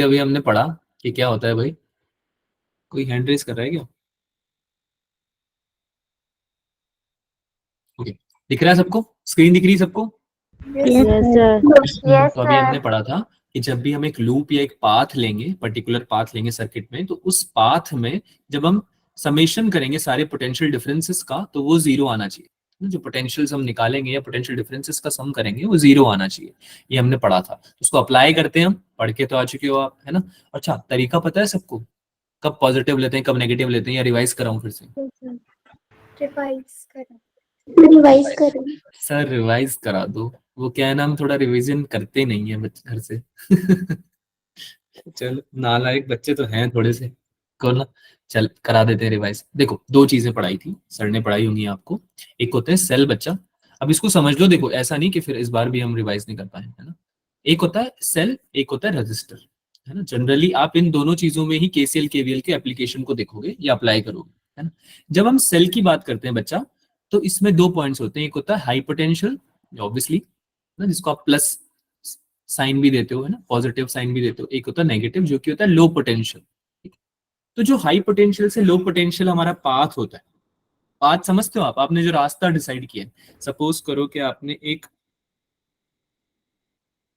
अभी हमने पढ़ा कि क्या होता है भाई। कोई हैंड रेस कर रहा है क्या? ओके, दिख रहा है सबको? स्क्रीन दिख रही है सबको? Yes sir. तो अभी हमने पढ़ा था कि जब भी हम एक लूप या एक पाथ लेंगे, पर्टिकुलर पाथ लेंगे सर्किट में, तो उस पाथ में जब हम समेशन करेंगे सारे पोटेंशियल डिफरेंसेस का, तो वो जीरो आना चाहिए। जो पोटेंशियल्स हम निकालेंगे या पोटेंशियल डिफरेंसेस का सम करेंगे वो जीरो आना चाहिए। ये हमने पढ़ा था, उसको अप्लाई करते हैं हम। पढ़ के तो आ चुके हो आप, है ना? अच्छा, तरीका पता है सबको? कब पॉजिटिव लेते हैं, कब नेगेटिव लेते हैं, या रिवाइज कराऊं फिर से? रिवाइज करो। सर रिवाइज करा दो। वो क्या है ना, हम थोड़ा रिवीजन करते नहीं है बच्चे घर से। चलो, नालायक बच्चे तो हैं थोड़े से। करो ना, चल करा देते हैं रिवाइज। देखो, दो चीजें पढ़ाई थी सर ने, पढ़ाई होंगी आपको। एक होता है सेल बच्चा। अब इसको समझ लो। देखो, ऐसा नहीं कि फिर इस बार भी हम रिवाइज नहीं कर पाए, है ना? एक होता है सेल, एक होता है रजिस्टर, है ना? जनरली आप इन दोनों चीजों में ही केसीएल केवीएल के एप्लीकेशन को देखोगे या अप्लाई करोगे, है ना? जब हम सेल की बात करते हैं बच्चा, तो इसमें दो पॉइंट्स होते हैं। एक होता है हाई पोटेंशियल, ऑब्वियसली ना, जिसको आप प्लस साइन भी देते हो, है ना, पॉजिटिव साइन भी देते हो। एक होता है नेगेटिव, जो कि होता है लो पोटेंशियल। तो जो हाई पोटेंशियल से लो पोटेंशियल हमारा पाथ होता है। पाथ समझते हो आप? आपने जो रास्ता डिसाइड किया है, सपोज करो कि आपने एक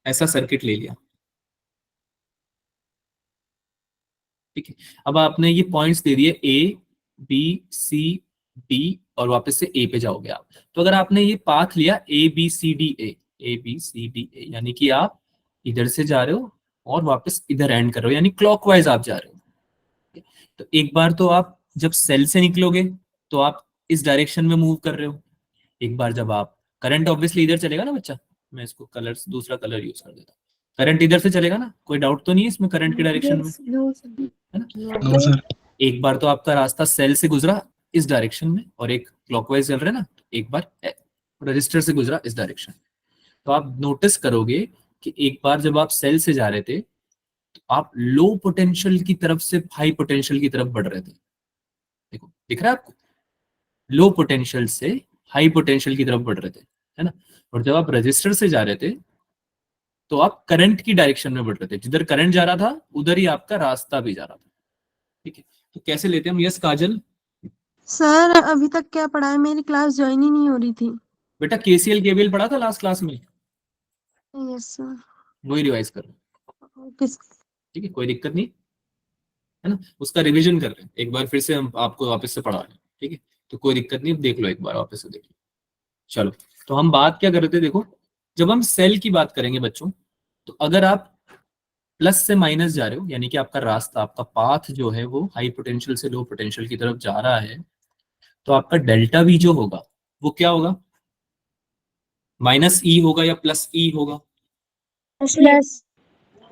ऐसा सर्किट ले लिया, ठीक है? अब आपने ये पॉइंट्स दे दिए ए, बी, सी, डी, और वापस से ए पे जाओगे आप। तो अगर आपने ये पाथ लिया A B C D A, A B C D A, यानी कि आप इधर से जा रहे हो और वापस इधर एंड कर रहे हो, यानी क्लॉकवाइज आप जा रहे हो। तो एक बार तो आप जब सेल से निकलोगे तो आप इस डायरेक्शन में मूव कर रहे हो। एक बार जब आप, करंट ऑब्वियसली इधर चलेगा ना बच्चा। मैं इसको कलर, दूसरा कलर यूज कर देता हूँ। करंट इधर से चलेगा ना, कोई डाउट तो नहीं है इसमें करंट के डायरेक्शन में, है ना? No sir. एक बार तो आपका रास्ता सेल से गुजरा इस डायरेक्शन में, और एक क्लॉकवाइज चल रहा है ना, एक बार रजिस्टर से गुजरा इस डायरेक्शन। तो आप नोटिस करोगे कि एक बार जब आप सेल से जा रहे थे, तो आप लो पोटेंशियल की तरफ से हाई पोटेंशियल की तरफ बढ़ रहे थे। देखो, दिख रहा है आपको? लो पोटेंशियल से हाई पोटेंशियल की तरफ बढ़ रहे थे, है ना? और जब आप रजिस्टर से जा रहे थे, तो आप करंट की डायरेक्शन में बढ़ रहे थे। जिधर करंट जा रहा था उधर ही आपका रास्ता भी जा रहा था, ठीक है? तो कैसे लेते हैं हम? यस काजल? सर अभी तक क्या पढ़ा है, मेरी क्लास ज्वाइन ही नहीं हो रही थी। बेटा केसीएल केवीएल पढ़ा था लास्ट क्लास में, यस सर। वही रिवाइज कर रहे हैं, ओके। ठीक है? कोई दिक्कत नहीं, है ना? उसका रिवीजन कर रहे हैं एक बार फिर से, हम आपको वापस से पढ़ा रहे हैं, ठीक है? तो कोई दिक्कत नहीं, देख लो एक बार, वापस से देख लो। चलो, तो हम बात क्या कर रहे थे? देखो, जब हम सेल की बात करेंगे बच्चों, तो अगर आप प्लस से माइनस जा रहे हो, यानी कि आपका रास्ता, आपका पाथ जो है वो हाई पोटेंशियल से लो पोटेंशियल की तरफ जा रहा है, तो आपका डेल्टा वी जो होगा वो क्या होगा? माइनस ई होगा या प्लस ई होगा? प्लस।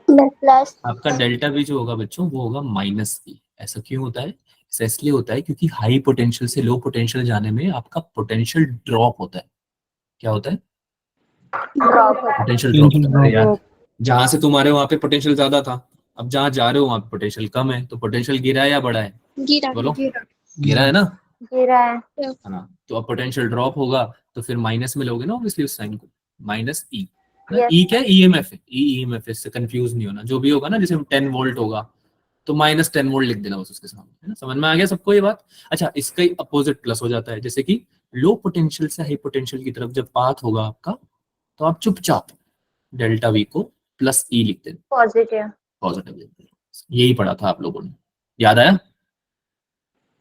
प्लस। आपका डेल्टा वी जो होगा बच्चों वो होगा माइनस ई। ऐसा क्यों होता है? ऐसा इसलिए होता है क्योंकि हाई पोटेंशियल से लो पोटेंशियल जाने में आपका पोटेंशियल ड्रॉप होता है। क्या होता है? पोटेंशियल ड्रॉप होता है। अरे यार, जहां से तुम आ रहे हो वहां पे पोटेंशियल ज्यादा था, अब जहां जा रहे हो वहां पे पोटेंशियल कम है, तो पोटेंशियल गिरा है या बढ़ा है? गिरा। बोलो। गिरा है ना? गिरा है। हाँ, तो अब पोटेंशियल ड्रॉप होगा, तो फिर माइनस में लोगे ना ऑब्वियसली उस साइन को, माइनस ई। Yes. ई क्या है? ईएमएफ है। ई ईएमएफ है, इससे कंफ्यूज नहीं होना। जो भी होगा ना, जैसे 10 वोल्ट होगा तो माइनस 10 वोल्ट लिख देना बस उसके सामने, है ना? समझ में आ गया सबको ये बात? अच्छा, इसका ही अपोजिट प्लस हो जाता है। जैसे कि लो पोटेंशियल से हाई पोटेंशियल की तरफ जब पाथ होगा आपका, तो आप चुपचाप डेल्टा वी को प्लस ई लिख देना, पॉजिटिव। पॉजिटिव लिख देना। यही पढ़ा था आप लोगों ने, याद आया?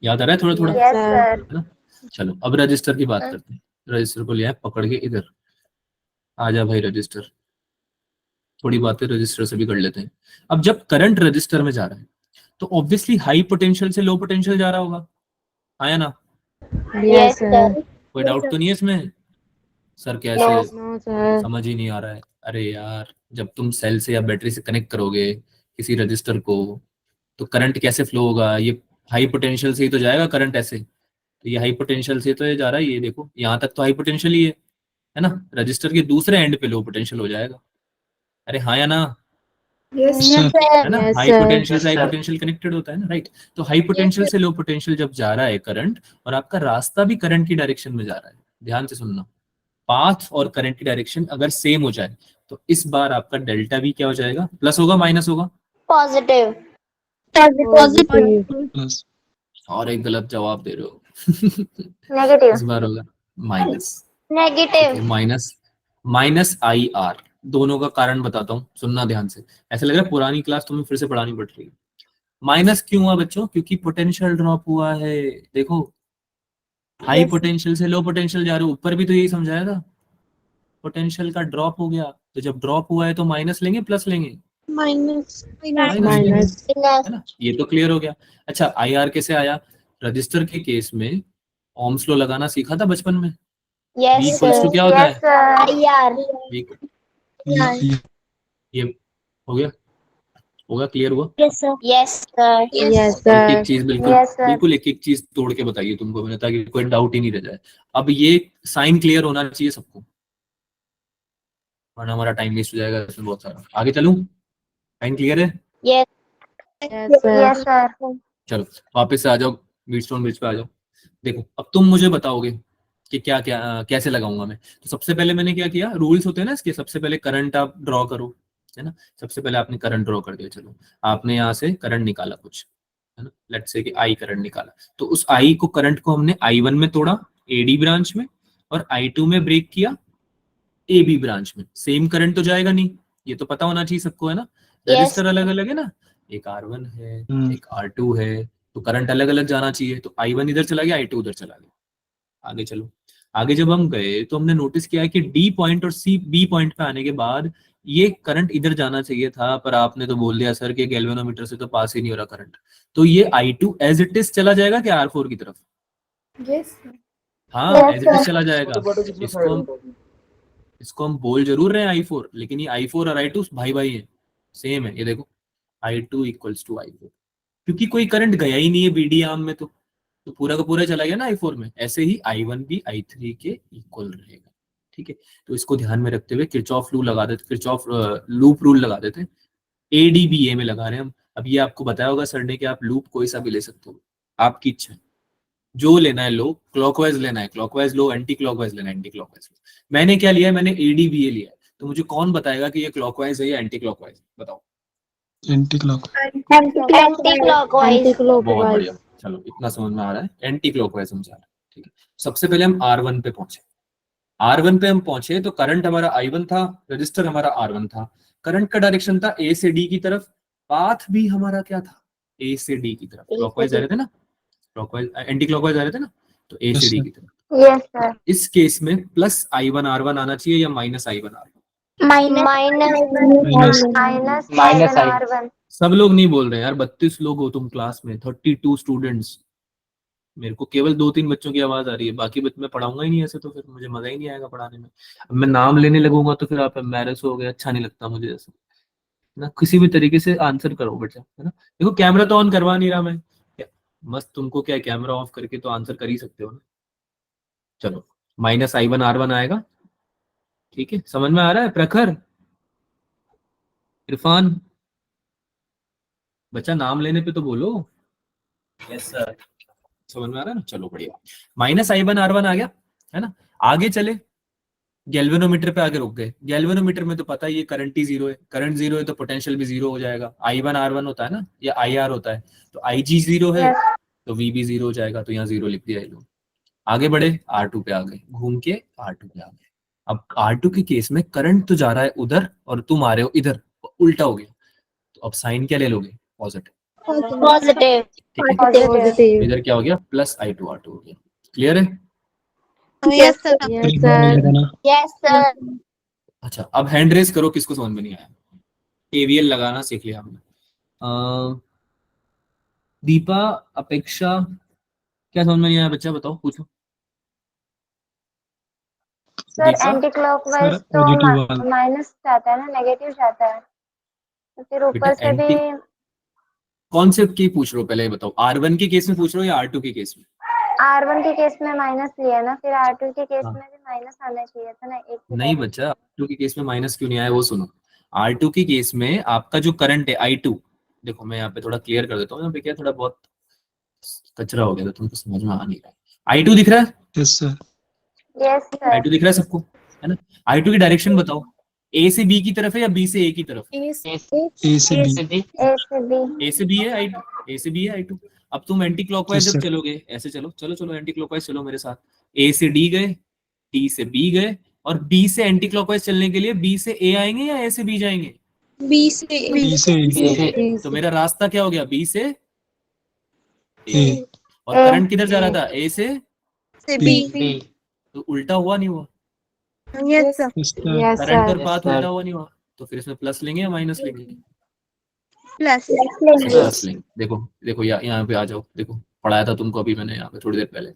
याद आ रहा है थोड़ा थोड़ा, यस सर। है ना? चलो, अब रजिस्टर की बात करते हैं। रजिस्टर को लिया है पकड़ के इधर, आ जा भाई रजिस्टर। थोड़ी बातें रजिस्टर से भी कर लेते हैं। अब जब करंट रजिस्टर में जा रहा है, तो ऑब्वियसली हाई पोटेंशियल से लो पोटेंशियल जा रहा होगा, आया ना? Yes sir. कोई डाउट तो नहीं है इसमें? सर कैसे? नो। No sir. समझ ही नहीं आ रहा है? अरे यार, जब तुम सेल से या बैटरी से कनेक्ट करोगे किसी रजिस्टर को, तो करंट कैसे फ्लो होगा? ये हाई पोटेंशियल से ही तो जाएगा करंट ऐसे। तो ये हाई पोटेंशियल से तो ये जा रहा है, ये देखो यहाँ तक तो हाई पोटेंशियल ही है ना? रजिस्टर के दूसरे एंड पे लो पोटेंशियल हो जाएगा। अरे हाँ या ना? यस है सर। ना? Yes high sir. पोटेंशियल से हाई पोटेंशियल कनेक्टेड होता है ना, राइट? तो हाई पोटेंशियल से लो पोटेंशियल जब जा रहा है करंट, और आपका रास्ता भी करंट की डायरेक्शन में जा रहा है, ध्यान से सुनना, पाथ और करंट की डायरेक्शन अगर सेम हो जाए, तो इस बार आपका डेल्टा भी क्या हो जाएगा? प्लस होगा माइनस होगा? पॉजिटिव। प्लस और एक गलत जवाब दे रहे हो। नेगेटिव। इस बार होगा minus. Negative. Minus minus I R, दोनों का कारण बताता हूँ, सुनना ध्यान से। ऐसा लग रहा है पुरानी क्लास तुम्हें फिर से पढ़ानी पड़ रही है। माइनस क्यों हुआ बच्चों? क्योंकि पोटेंशियल ड्रॉप हुआ है। देखो, हाई Yes. पोटेंशियल से लो पोटेंशियल जा रहे हो, ऊपर भी तो यही समझाया था, पोटेंशियल का ड्रॉप हो गया। तो जब ड्रॉप हुआ है तो माइनस लेंगे प्लस लेंगे? माइनस माइनस लेंगे, माइनस है ना। ये तो क्लियर हो गया। अच्छा, आई आर कैसे आया? रजिस्टर के केस में ओम्स लॉ लगाना सीखा था बचपन में। Yes, V equals to sir. क्या होता है? Yes, sir. IR. ये हो गया, होगा, क्लियर हुआ? Yes, sir. Yes, sir. Yes एक सर एक चीज बिल्कुल Yes, sir. बिल्कुल एक एक चीज तोड़ के बताइए तुमको मैंने, ताकि कोई डाउट ही नहीं रह जाए। अब ये साइन क्लियर होना चाहिए सबको, वरना हमारा टाइम वेस्ट हो जाएगा इसमें बहुत सारा। आगे चलूं? साइन क्लियर है? Yes. Yes sir Yes, sir. चलो वापस से आ जाओ, बीटस्टोन ब्रिज पे आ जाओ। देखो अब तुम मुझे बताओगे कि क्या क्या कैसे लगाऊंगा मैं। तो सबसे पहले मैंने क्या किया, रूल्स होते हैं ना इसके, सबसे पहले करंट आप ड्रॉ करो, है ना। सबसे पहले आपने करंट ड्रॉ कर दिया, चलो आपने यहाँ से करंट निकाला कुछ, है ना। लेट्स से कि आई करंट निकाला, तो उस आई को, करंट को हमने I1 में तोड़ा एडी ब्रांच में, और I2 में ब्रेक किया AB ब्रांच में। सेम करंट तो जाएगा नहीं, ये तो पता होना चाहिए सबको, है ना। Yes. रजिस्टर अलग अलग है ना, एक R1 है एक R2 है, तो करंट अलग अलग जाना चाहिए। तो I1 इधर चला गया, I2 उधर चला गया। आगे चलो, आगे जब हम गए तो हमने नोटिस किया कि डी पॉइंट और बी पॉइंट पे आने के बाद ये करंट इधर जाना चाहिए था, पर आपने तो बोल दिया सर कि गैल्वेनोमीटर से तो पास ही नहीं हो रहा करंट। तो ये I2 एज इट इज चला जाएगा कि R4 की तरफ? Yes. हाँ, Yes, as it is sir. चला जाएगा। इसको हम बोल जरूर रहे हैं I4, लेकिन ये I4 और I2 भाई भाई है, सेम है। ये देखो I2 इक्वल्स टू I4, क्योंकि कोई करंट गया ही नहीं है बीडी आर्म में, तो पूरा का पूरा चला गया ना I4 में। ऐसे ही I1 भी I3 के इक्वल रहेगा, ठीक है। तो इसको ध्यान में रखते हुए किरचॉफ लूप लगा देते, किरचॉफ लूप रूल लगा देते। ADBA में लगा रहे हैं हम। अब ये आपको बताया होगा सर ने कि आप लूप कोई सा भी ले सकते हो, आपकी इच्छा है, जो लेना है लो। क्लॉकवाइज लेना है क्लॉकवाइज लो, एंटी क्लॉकवाइज लेना है एंटी क्लॉकवाइज लो। मैंने क्या लिया है, मैंने ADBA लिया है। तो मुझे कौन बताएगा कि ये क्लॉकवाइज है या एंटी क्लॉकवाइज? बताओ। Anti clock Anti-clockwise. बहुत बढ़िया, चलो इतना समझ में आ रहा है, एंटी क्लॉकवाइज हम जा रहे हैं, ठीक है। सबसे पहले हम R1 पे पहुंचे। R1 पे हम पहुंचे तो करंट हमारा I1 था, रजिस्टर हमारा R1 था। करंट का डायरेक्शन था A से D की तरफ, पाथ भी हमारा क्या था? A से D की तरफ। क्लॉकवाइज जा रहे थे ना, क्लॉकवाइज एंटी क्लॉकवाइज जा रहे थे ना, तो A से D की तरफ। Yes, sir. इस केस में प्लस I1 R1 आना चाहिए या minus I1 R1? Minus R1. सब लोग नहीं बोल रहे यार, 32 लोग हो तुम क्लास में, 32 स्टूडेंट्स। मेरे को केवल 2-3 बच्चों की आवाज आ रही है, बाकी बच्चे मैं पढ़ाऊंगा ही नहीं ऐसे, तो फिर मुझे मजा ही नहीं आएगा पढ़ाने में। अब मैं नाम लेने लगूंगा तो फिर आप एम्बैरेस हो गए, अच्छा नहीं लगता मुझे ऐसे ना। किसी भी तरीके से आंसर करो बच्चा, है ना। देखो कैमरा तो ऑन करवा नहीं रहा मैं, क्या मस्त तुमको क्या कैमरा ऑफ करके तो आंसर कर ही सकते हो ना। चलो माइनस I1 R1 आएगा, ठीक है। समझ में आ रहा है प्रखर, इरफान? बच्चा नाम लेने पे तो बोलो। Yes sir. समझ में आ रहा है ना, चलो बढ़िया। माइनस I1 R1 आ गया, है ना। आगे चले, गैल्वेनोमीटर पे आगे रुक गए। गैल्वेनोमीटर में तो पता ही है करंट ही जीरो है, करंट जीरो है तो पोटेंशियल भी जीरो हो जाएगा। I1 R1 होता है ना, या IR होता है, तो IG जीरो है तो V भी जीरो हो जाएगा, तो यहाँ जीरो लिख दिया है। आगे बढ़े, R2 पे आ गए, घूम के R2 पे आ गए। अब R2 के केस में करंट तो जा रहा है उधर और तुम आ रहे हो इधर, उल्टा हो गया। तो अब साइन क्या ले लोगे? Positive, Positive. ठीक है। पॉजिटिव इधर क्या हो गया? प्लस I2 R2 हो गया। क्लियर है? Yes sir. Yes sir Yes, sir. अच्छा, अब हैंड रेस करो किसको समझ में नहीं आया। KVL लगाना सीख लिया हमने। दीपा, अपेक्षा, क्या समझ में नहीं आया बच्चा? बताओ, पूछो। Sir, दीपा, anti-clockwise सर तो पॉजिटिव वाला माइनस जाता है ना, नेगेटिव जाता है, तो फिर बेटा ऊपर से भी कौन से की पूछ रहे हो पहले ये बताओ, R1 के केस में पूछ रहे हो या R2 के केस में? R1 के केस में माइनस लिया ना, फिर R2 के केस हाँ। में भी माइनस आना चाहिए था ना, एक की नहीं तरफ। बच्चा, R2 के केस में माइनस क्यों नहीं आया वो सुनो। R2 के केस में आपका जो करंट है I2, देखो मैं यहाँ पे थोड़ा क्लियर कर देता हूँ, यहाँ पे क्या थोड़ा बहुत कचरा हो गया तो तुमको समझ में आ नहीं रहा है। I2 दिख रहा है? Yes sir Yes, sir. I2 दिख रहा है सबको, है ना। I2 की डायरेक्शन बताओ, ए से बी की तरफ है या बी से ए की तरफ? ए ए से बी से बी ए से बी है I2, ए से बी है I2। अब तुम एंटी क्लॉकवाइज Yes, जब sir. चलोगे, ऐसे चलो चलो चलो एंटी क्लॉकवाइज चलो मेरे साथ। ए से डी गए, डी से बी गए, और बी से एंटी क्लॉकवाइज चलने के लिए बी से ए आएंगे या ए से बी जाएंगे? बी से तो मेरा रास्ता क्या हो गया? बी से ए ए। और करंट किधर जा रहा था? ए से बी तो उल्टा हुआ नहीं हुआ? Yes sir. Yes, sir. Yes current और सर पाथ उल्टा हुआ नहीं हुआ? तो फिर इसमें प्लस लेंगे या माइनस लेंगे? प्लस प्लस लेंगे। देखो देखो यहाँ पे आ जाओ, देखो पढ़ाया था तुमको अभी मैंने यहाँ पे थोड़ी देर पहले।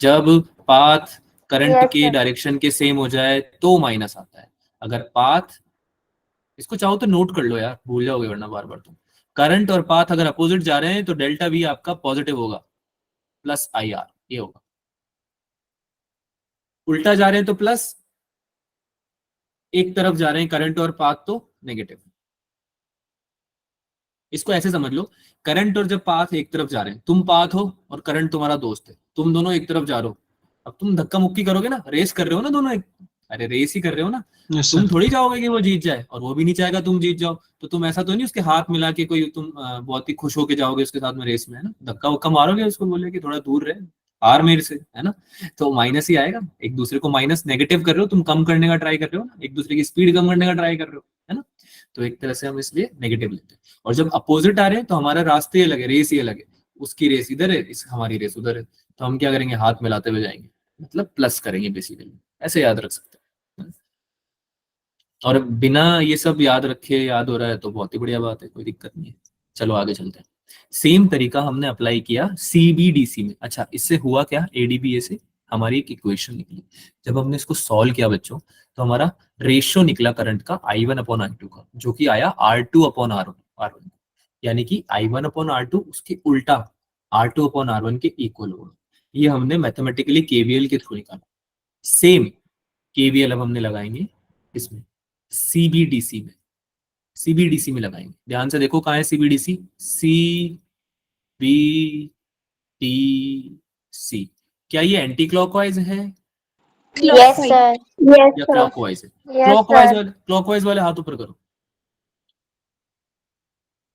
जब पाथ करंट Yes, के sir. डायरेक्शन के सेम हो जाए तो माइनस आता है। अगर पाथ, इसको चाहो तो नोट कर लो यार, भूल जाओगे वरना बार बार तुम। करंट और पाथ अगर अपोजिट जा रहे हैं तो डेल्टा वी आपका पॉजिटिव होगा, प्लस आई आर ये होगा। उल्टा जा रहे हैं तो प्लस, एक तरफ जा रहे हैं करंट और पाथ तो नेगेटिव। इसको ऐसे समझ लो, करंट और जब पाथ एक तरफ जा रहे हैं, तुम पाथ हो और करंट तुम्हारा दोस्त है, तुम दोनों एक तरफ जा रहे हो। अब तुम धक्का मुक्की करोगे ना, रेस कर रहे हो ना दोनों एक, अरे रेस ही कर रहे हो ना। Yes, तुम sir. थोड़ी चाहोगे कि वो जीत जाए और वो भी नहीं चाहेगा तुम जीत जाओ। तो तुम ऐसा तो नहीं उसके हाथ मिला के कोई तुम बहुत ही खुश होके जाओगे उसके साथ में रेस में, है ना? धक्का वक्का मारोगे उसको, बोले कि थोड़ा दूर रहे, हार मेरे से, है ना? तो माइनस ही आएगा। एक दूसरे को माइनस नेगेटिव कर रहे हो, तुम कम करने का ट्राई कर रहे हो ना, एक दूसरे की स्पीड कम करने का ट्राई कर रहे हो, है ना? तो एक तरह से हम इसलिए नेगेटिव लेते हैं। और जब अपोजिट आ रहे हैं तो हमारा रास्ते अलग है, रेस ही अलग है। उसकी रेस इधर है, हमारी रेस उधर है। तो हम क्या करेंगे? हाथ मिलाते हुए जाएंगे, मतलब प्लस करेंगे बेसिकली। ऐसे याद रख सकते हैं। और बिना ये सब याद रखे याद हो रहा है तो बहुत ही बढ़िया बात है, कोई दिक्कत नहीं है। चलो आगे चलते हैं। सेम तरीका हमने अप्लाई किया सीबीडीसी में। अच्छा, इससे हुआ क्या? एडीबीए से हमारी एक इक्वेशन निकली। जब हमने इसको सॉल्व किया बच्चों, तो हमारा रेशियो निकला करंट का I1/R2 का, जो कि आया R2/R1, यानी कि I1/R2 उसके उल्टा R2/R1 के इक्वल होगा। ये हमने मैथमेटिकली केवीएल के थ्रू निकाला। सेम केवीएल अब हमने लगाएंगे इसमें सीबीडीसी में। सीबीडीसी में लगाएंगे, ध्यान से देखो कहाँ है CBDC. C B T C, क्या ये एंटी क्लॉकवाइज है यस सर या क्लॉकवाइज है? यस सर क्लॉकवाइज वाले हाथ ऊपर करो,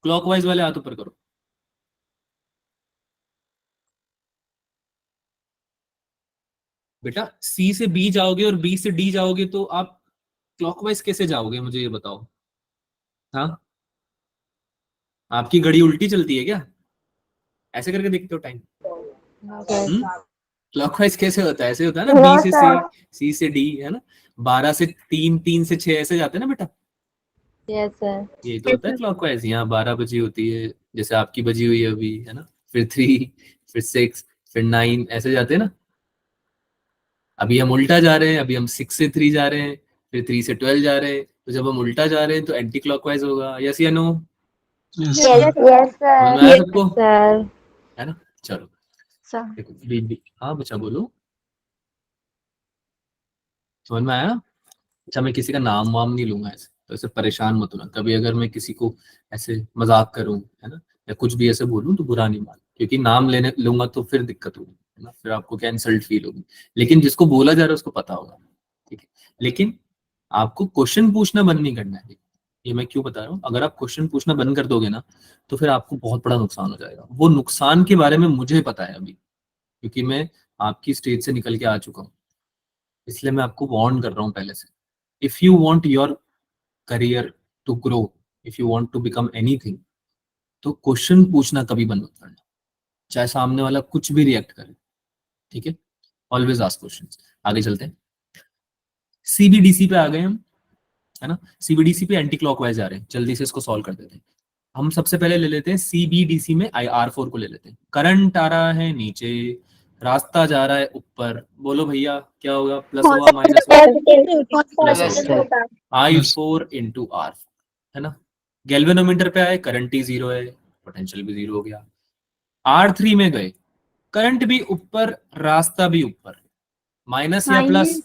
क्लॉकवाइज वाले हाथ ऊपर करो। बेटा सी से बी जाओगे और बी से डी जाओगे तो आप क्लॉकवाइज कैसे जाओगे, मुझे ये बताओ। हाँ, आपकी घड़ी उल्टी चलती है क्या? ऐसे करके देखते हो टाइम? क्लॉकवाइज कैसे होता है? ऐसे होता है ना, बी से सी से डी, है ना? 12 से 3, 3 से 6 ऐसे जाते हैं ना बेटा। यस सर ये तो होता है क्लॉकवाइज। यहाँ 12 बजी होती है, जैसे आपकी बजी हुई है अभी, है ना? फिर 3, फिर 6, फिर 9 ऐसे जाते हैं ना। अभी हम उल्टा जा रहे हैं, अभी हम 6 से 3 जा रहे हैं, फिर 3 से 12 जा रहे हैं। तो जब हम उल्टा जा रहे हैं तो एंटी क्लॉकवाइज होगा। यस या नो? Yes, sir. यस समझ में आया सबको? सर है ना? चलो सर। देखो बी, हाँ बच्चा बोलो, समझ में आया? अच्छा, मैं किसी का नाम वाम नहीं लूंगा ऐसे, तो ऐसे परेशान मत होना कभी अगर मैं किसी को ऐसे मजाक करूं, है ना, या कुछ भी ऐसे बोलूं तो बुरा नहीं मान, क्योंकि नाम लेने लूंगा तो फिर दिक्कत होगी, है ना? फिर आपको क्या इंसल्ट फील होगी। लेकिन जिसको बोला जा रहा है उसको पता होगा, ठीक है? लेकिन आपको क्वेश्चन पूछना बंद नहीं करना है। ये मैं क्यों बता रहा हूँ, अगर आप क्वेश्चन पूछना बंद कर दोगे ना तो फिर आपको बहुत बड़ा नुकसान हो जाएगा। वो नुकसान के बारे में मुझे पता है अभी, क्योंकि मैं आपकी स्टेज से निकल के आ चुका हूँ। इसलिए मैं आपको वार्न कर रहा हूँ पहले से। If you want your career to grow, if you want to become anything, तो क्वेश्चन पूछना कभी बंद मत करना, चाहे सामने वाला कुछ भी रिएक्ट करे, ठीक है? Always ask questions. आगे चलते हैं, सीबीडीसी पे आ गए हम, है ना? सीबीडीसी पे एंटी क्लॉकवाइज जा रहे हैं, जल्दी से इसको सॉल्व कर देते हैं। हम सबसे पहले ले लेते हैं सीबीडीसी में R4 को ले लेते हैं। करंट आ रहा है नीचे, रास्ता जा रहा है ऊपर। बोलो भैया क्या होगा? प्लस होगा माइनस होगा? प्लस होगा। I4 इंटू R, है ना? गैल्वेनोमीटर पे आए, करंट ही 0 है, पोटेंशियल भी 0 हो गया। R3 में गए, करंट भी ऊपर, रास्ता भी ऊपर, माइनस या plus?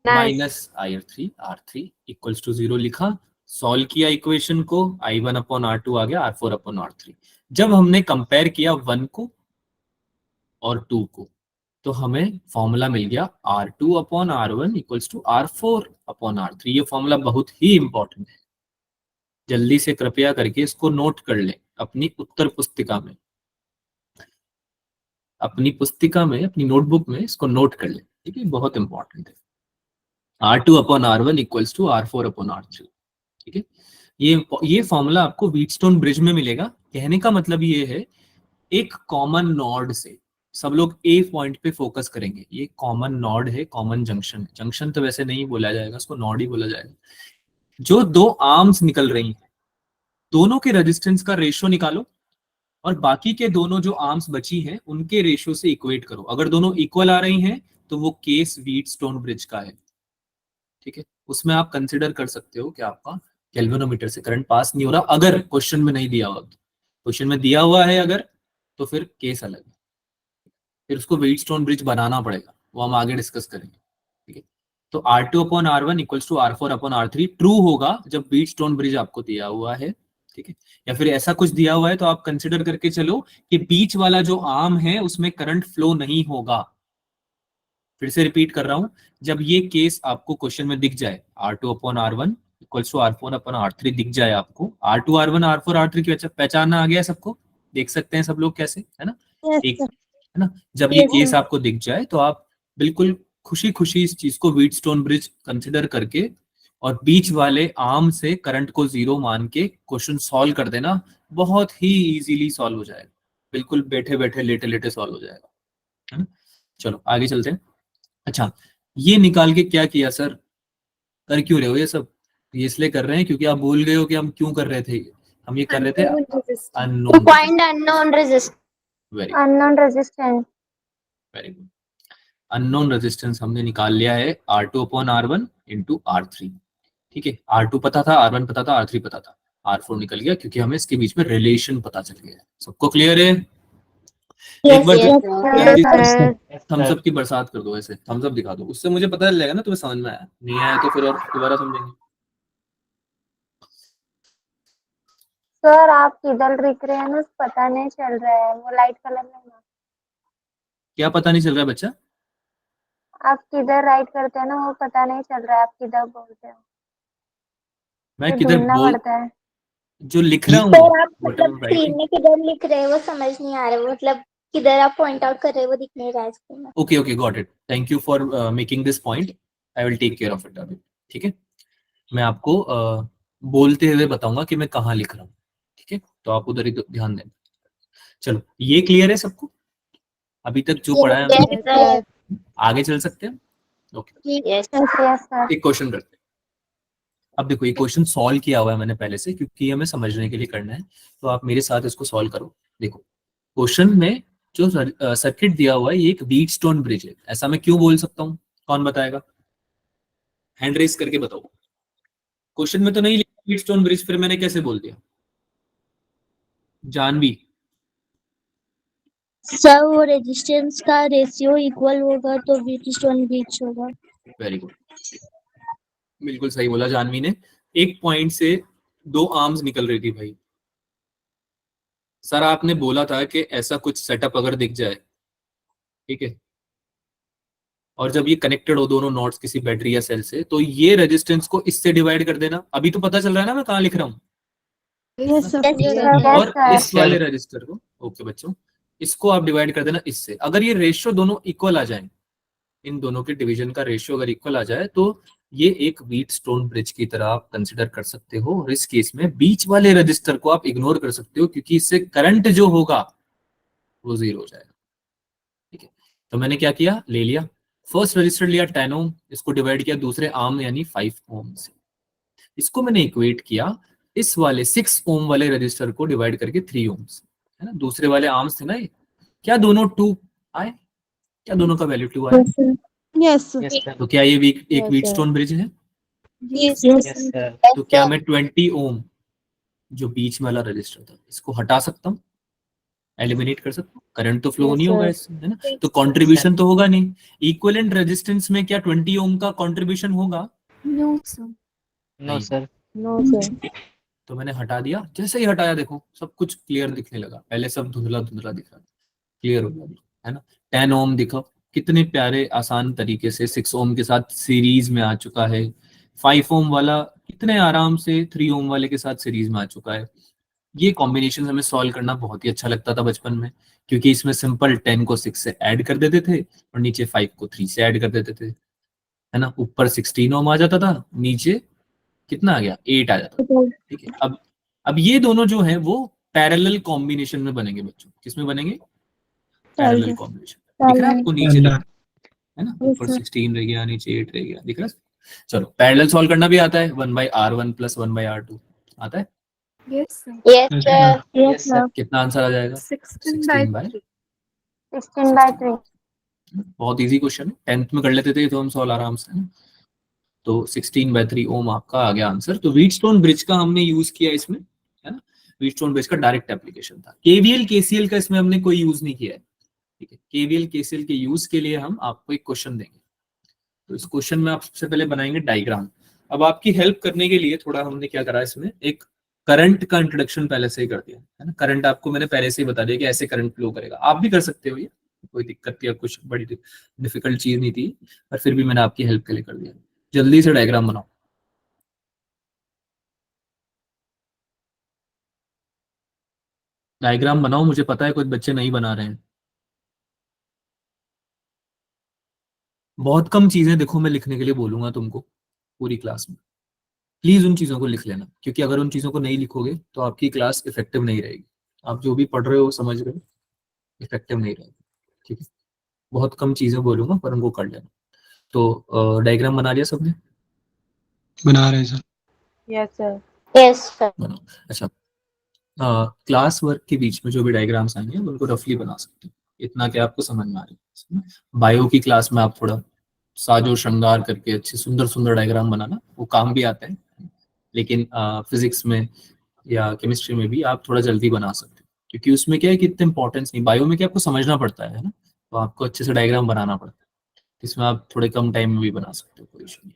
Minus R3 equals to 0 लिखा, सॉल्व किया इक्वेशन को, I1/R2 आ गया, R4/R3। जब हमने कंपेयर किया 1 को और 2 को, तो हमें फॉर्मूला मिल गया R2/R1 इक्वल्स टू R4/R3। ये फॉर्मूला बहुत ही इंपॉर्टेंट है, जल्दी से कृपया करके इसको नोट कर लें अपनी उत्तर पुस्तिका में, अपनी पुस्तिका में, अपनी नोटबुक में इसको नोट कर लें, ठीक है, बहुत इंपॉर्टेंट है। R2/R1 इक्वल्स टू R4/R3, ठीक है। ये फॉर्मूला आपको व्हीटस्टोन ब्रिज में मिलेगा। कहने का मतलब ये है, एक कॉमन नोड से सब लोग ए पॉइंट पे फोकस करेंगे। ये कॉमन नोड है, कॉमन जंक्शन है। जंक्शन तो वैसे नहीं बोला जाएगा, उसको नोड ही बोला जाएगा। जो दो आर्म्स निकल रही हैं, दोनों के रेजिस्टेंस का रेशियो निकालो और बाकी के दोनों जो आर्म्स बची हैं उनके रेशियो से इक्वेट करो। अगर दोनों इक्वल आ रही हैं तो वो केस व्हीटस्टोन ब्रिज का है, ठीक है। उसमें आप कंसिडर कर सकते हो कि आपका गैल्वेनोमीटर से करंट पास नहीं हो रहा, अगर क्वेश्चन में नहीं दिया हुआ। क्वेश्चन में दिया हुआ है अगर, तो फिर केस अलग है, फिर उसको व्हीटस्टोन ब्रिज बनाना पड़ेगा, वो हम आगे डिस्कस करेंगे, ठीक है। तो R2/R1 equals to R4/R3 true होगा जब व्हीटस्टोन ब्रिज आपको दिया हुआ है, ठीक है। या फिर ऐसा कुछ दिया हुआ है तो आप कंसिडर करके चलो कि बीच वाला जो आर्म है उसमें करंट फ्लो नहीं होगा। फिर से रिपीट कर रहा हूं, जब ये केस आपको क्वेश्चन में दिख जाए, R2/R1 इक्वल्स टू R4/R3 दिख जाए आपको, R2 R1 R4 R3 की पहचानना आ गया सबको, देख सकते हैं सब लोग कैसे, है ना। यस एक, सर। है ना, जब ये Yes, केस sir. आपको दिख जाए तो आप बिल्कुल खुशी खुशी इस चीज को व्हीटस्टोन ब्रिज कंसिडर करके और बीच वाले आर्म से करंट को 0 मान के क्वेश्चन सॉल्व कर देना। बहुत ही इजीली सॉल्व हो जाएगा, बिल्कुल बैठे बैठे लेटे लेटे सॉल्व हो जाएगा, है ना। चलो आगे चलते हैं। अच्छा, ये निकाल के क्या किया सर, कर क्यों रहे हो ये सब? ये इसलिए कर रहे हैं क्योंकि आप भूल गए हो कि हम क्यों कर रहे थे। हम ये कर रहे थे Unknown resistance. To unknown. find unknown resistance. Very Unknown resistance. Very good. Unknown resistance हमने निकाल लिया है R2/R1 इंटू R3, ठीक है। R2 पता था, R1 पता था, R3 पता था, R4 निकल गया क्योंकि हमें इसके बीच में रिलेशन पता चल गया है। सबको क्लियर है? एक बार Yes, जल्दी Yes, से sir. थम्स अप की बरसात कर दो, ऐसे थम्स अप दिखा दो, उससे मुझे पता चल जाएगा ना तुम्हें समझ में आया। नहीं आया तो फिर और दोबारा समझेंगे। सर आप किधर लिख रहे हैं ना, पता नहीं चल रहा है, वो लाइट कलर में ना। क्या पता नहीं चल रहा है बच्चा? आप किधर राइट करते हैं ना, वो पता नहीं चल रहा है, आप किधर बोलते हो, मैं ये किधर ढूंढना बोल, पड़ता है। जो लिख रहा हूँ सर आप व्हाट आई मतलब एम स्क्रीन राइटिंग। में किधर लिख रहे हैं वो समझ नहीं आ रहा है, मतलब किधर आप पॉइंट आउट कर रहे हैं वो दिख नहीं रहा है स्क्रीन में। Okay okay got it, thank you for making this point, I will take care of it अभी, ठीक है। मैं आपको बोलते हुए बताऊंगा कि मैं कहाँ लिख रहा हूँ, ठीक है, तो आप उधर ही ध्यान दें। चलो ये क्लियर है सबको? अभी तक जो पढ़ा है हमने, Yes, sir. आगे चल सकते हैं? Okay, Yes, sir. एक क्वेश्चन करते हैं। अब देखो ये क्वेश्चन सॉल्व किया हुआ है मैंने पहले से, क्योंकि हमें समझने के लिए करना है, तो आप मेरे साथ इसको सॉल्व करो। देखो क्वेश्चन में जो सर्किट दिया हुआ है ये एक व्हीटस्टोन ब्रिज है, ऐसा मैं क्यों बोल सकता हूँ? कौन बताएगा? हैंड रेस करके बताओ। क्वेश्चन में तो नहीं लिखा व्हीटस्टोन ब्रिज, फिर मैंने कैसे बोल दिया? जानवी। सर वो रेजिस्टेंस का रेशियो इक्वल होगा तो व्हीटस्टोन ब्रिज होगा। वेरी गुड, बिल्कुल सही बोला जानवी ने। एक पॉइंट से दो आर्म्स निकल रही थी भाई। सर आपने बोला था कि ऐसा कुछ सेटअप अगर दिख जाए, ठीक है, और जब ये कनेक्टेड हो दोनों नोड्स किसी बैटरी या सेल से, तो ये रेजिस्टेंस को इससे डिवाइड कर देना। अभी तो पता चल रहा है ना मैं कहाँ लिख रहा हूँ? Yes sir. Yes, और sir. इस वाले रजिस्टर को, ओके बच्चों, इसको आप डिवाइड कर देना इससे। अगर ये रेशियो दोनों इक्वल आ जाए, इन दोनों के डिवीजन का रेशियो अगर इक्वल आ जाए, तो ये एक व्हीटस्टोन ब्रिज की तरह आप कंसिडर कर सकते हो। और इस केस में बीच वाले रजिस्टर को आप इग्नोर कर सकते हो, क्योंकि इससे करंट जो होगा वो 0 हो जाएगा, ठीक है। तो मैंने क्या किया, ले लिया फर्स्ट रजिस्टर, लिया 10 ओम, इसको डिवाइड किया दूसरे आर्म यानी 5 ओम से, इसको मैंने इक्वेट किया इस वाले 6 ओम वाले रजिस्टर को डिवाइड करके 3 ओम से, है ना। दूसरे वाले आर्म्स थे ना ये, क्या दोनों 2 आए? क्या दोनों का वैल्यू 2 आया? Yes sir. तो क्या ये एक व्हीटस्टोन ब्रिज है? यस तो क्या मैं 20 ओम जो बीच में वाला रजिस्टर था इसको हटा सकता हूँ, एलिमिनेट कर सकता हूँ? करंट तो फ्लो नहीं होगा इससे, है ना, तो कंट्रीब्यूशन तो होगा नहीं। इक्विवेलेंट रेजिस्टेंस में क्या 20 ओम का कंट्रीब्यूशन होगा? No sir. नहीं। सर। No sir. तो मैंने हटा दिया, जैसे ही हटाया देखो सब कुछ क्लियर दिखने लगा, पहले सब धुंधला धुंधला दिख रहा, क्लियर हो गया, है ना। 10 ओम दिखा, कितने प्यारे आसान तरीके से 6 ओम के साथ सीरीज में आ चुका है। 5 ओम वाला कितने आराम से 3 ओम वाले के साथ सीरीज में आ चुका है। ये कॉम्बिनेशन हमें सॉल्व करना बहुत ही अच्छा लगता था बचपन में, क्योंकि इसमें सिंपल 10 को 6 से ऐड कर देते थे और नीचे 5 को 3 से ऐड कर देते थे, है ना। ऊपर 16 ओम आ जाता था, नीचे कितना आ गया, 8 आ जाता था। ठीक है, अब ये दोनों जो है वो पैरेलल कॉम्बिनेशन में बनेंगे बच्चों। किसमें बनेंगे? Parallel combination. दिख रहा है आपको? नीचे देखो, है ना, ऊपर 16 रह गया, नीचे 8 रह गया, दिख रहा है? चलो, पैरेलल सॉल्व करना भी आता है। 1/r1 + 1/r2 आता है। Yes yes sir. Yes sir. कितना आंसर आ जाएगा? 16/3। 16/3। बहुत इजी क्वेश्चन है, 10th में कर लेते थे तो हम सॉल्व आराम से, है ना। तो 16/3 ओम आपका आ गया आंसर। तो व्हीटस्टोन ब्रिज का हमने यूज किया इसमें, है ना। व्हीटस्टोन ब्रिज का डायरेक्ट एप्लीकेशन था। केवीएल केसीएल का इसमें हमने कोई यूज नहीं किया है, ठीक है। केवीएल केसीएल के यूज के लिए हम आपको एक क्वेश्चन देंगे। तो इस क्वेश्चन में आप सबसे पहले बनाएंगे डायग्राम। अब आपकी हेल्प करने के लिए थोड़ा हमने क्या करा, इसमें एक करंट का इंट्रोडक्शन पहले से ही कर दिया, है ना। करंट आपको मैंने पहले से ही बता दिया कि ऐसे करंट फ्लो करेगा। आप भी कर सकते हो, ये कोई दिक्कत या कुछ बड़ी डिफिकल्ट चीज नहीं थी, पर फिर भी मैंने आपकी हेल्प के लिए कर दिया। जल्दी से डायग्राम बनाओ। डायग्राम बनाओ, मुझे पता है कुछ बच्चे नहीं बना रहे हैं। बहुत कम चीजें देखो मैं लिखने के लिए बोलूंगा तुमको पूरी क्लास में। प्लीज उन चीजों को लिख लेना, क्योंकि अगर उन चीजों को नहीं लिखोगे तो आपकी क्लास इफेक्टिव नहीं रहेगी। आप जो भी पढ़ रहे हो समझ रहे हो, इफेक्टिव नहीं रहेगी, ठीक है। बहुत कम चीजें बोलूंगा पर उनको कर लेना। तो डायग्राम बना लिया सबने? बना रहे हैं sir. Yes sir. Yes sir. बनाओ। अच्छा, क्लास वर्क के बीच में जो भी डायग्राम्स आएंगे उनको रफली बना सकते हो, इतना कि आपको समझ में आ रही है। बायो की क्लास में आप थोड़ा साजो श्रृंगार करके अच्छे सुंदर सुंदर डायग्राम बनाना, वो काम भी आता है। लेकिन फिजिक्स में या केमिस्ट्री में भी आप थोड़ा जल्दी बना सकते हो, क्योंकि उसमें क्या है कि इतना इंपॉर्टेंस नहीं। बायो में क्या आपको समझना पड़ता है ना, तो आपको अच्छे से डायग्राम बनाना पड़ता है। इसमें आप थोड़े कम टाइम में भी बना सकते हो, कोई इशू नहीं।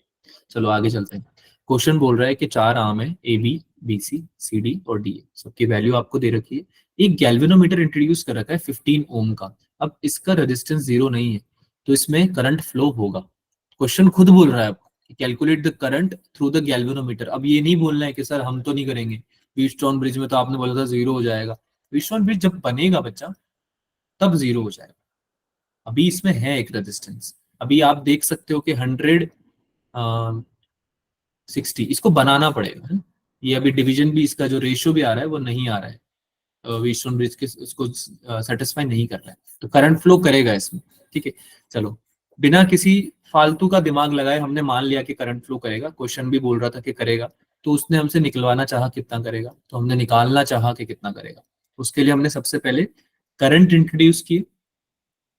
चलो आगे चलते हैं। क्वेश्चन बोल रहा है कि 4 आर्म है, A B, B C, C D और डी। सबकी वैल्यू आपको दे रखी है। एक गैल्वेनोमीटर इंट्रोड्यूस कर रखा है 15 ओम का। अब इसका रेजिस्टेंस 0 नहीं है, तो इसमें करंट फ्लो होगा। क्वेश्चन खुद बोल रहा है आपको calculate the current through the galvanometer. अब ये नहीं बोलना है कि सर हम तो नहीं करेंगे, व्हीटस्टोन ब्रिज में तो आपने बोला था 0 हो जाएगा। व्हीटस्टोन ब्रिज जब बनेगा बच्चा तब 0 हो जाएगा। अभी इसमें है एक रेजिस्टेंस। अभी आप देख सकते हो कि 160 इसको बनाना पड़ेगा, है ना? ये अभी डिवीजन भी, इसका जो रेशियो भी आ रहा है वो नहीं आ रहा है, व्हीटस्टोन ब्रिज के उसको सेटिस्फाई नहीं कर रहा है, तो करंट फ्लो करेगा इसमें, ठीक है। चलो, बिना किसी फालतू का दिमाग लगाए हमने मान लिया कि करंट फ्लो करेगा। क्वेश्चन भी बोल रहा था कि करेगा, तो उसने हमसे निकलवाना चाहा कितना करेगा, तो हमने निकालना चाहा कि कितना करेगा। उसके लिए हमने सबसे पहले करंट इंट्रोड्यूस किए।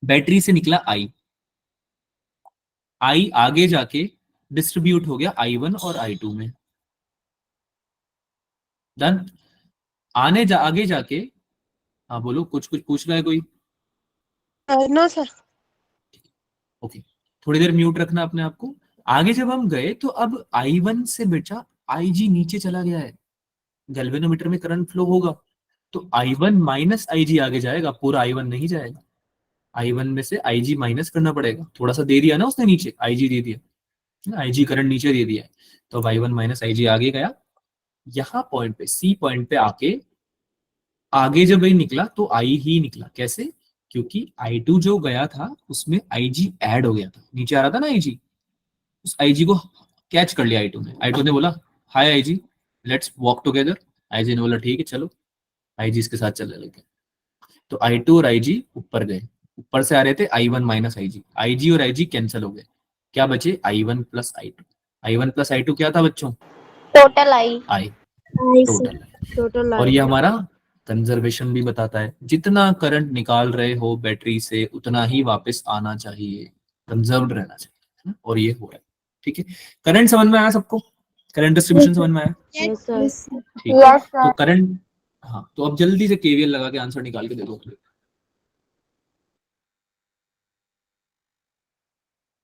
बैटरी से निकला आई आगे जाके डिस्ट्रीब्यूट हो गया I1 और I2 में। डन। आगे जाके, हाँ बोलो, कुछ कुछ पूछ रहा है कोई? No sir. ओके, थोड़ी देर म्यूट रखना अपने आप को। आगे जब हम गए तो अब I1 से बेटा IG नीचे चला गया है, गैल्वेनोमीटर में करंट फ्लो होगा, तो I1 माइनस IG आगे जाएगा, पूरा I1 नहीं जाएगा। I1 में से IG माइनस करना पड़ेगा, थोड़ा सा दे दिया ना उसने नीचे, IG दे दिया, IG करंट नीचे दे दिया है, तो I1 माइनस IG आगे गया। यहाँ पॉइंट पे, सी पॉइंट पे आके आगे जब ये निकला तो आई ही निकला। कैसे? क्योंकि I2 जो गया था उसमें IG ऐड हो गया था, नीचे आ रहा था ना IG, उस IG को कैच कर लिया I2 ने। I2 ने बोला हाय IG, let's walk together. IG ने बोला ठीक है चलो, IG इसके साथ चलने लगे। तो I2 और IG ऊपर गए, ऊपर से आ रहे थे I1 माइनस IG और IG कैंसिल हो गए, क्या बचे? I1 plus I2। I1 plus I2 क्या था बच्चों? टोटल आई। I, I see total. Total और ये हमारा कंजर्वेशन भी बताता है, जितना करंट निकाल रहे हो बैटरी से उतना ही वापस आना चाहिए, कंजर्व्ड रहना चाहिए, है ना? और ये हो रहा है, ठीक है। करंट समझ में आया सबको? करंट डिस्ट्रीब्यूशन समझ में आया? Yes sir. ठीक है। यस तो सर। करंट, हाँ, तो अब जल्दी से केवीएल लगा के आंसर निकाल के दे दो।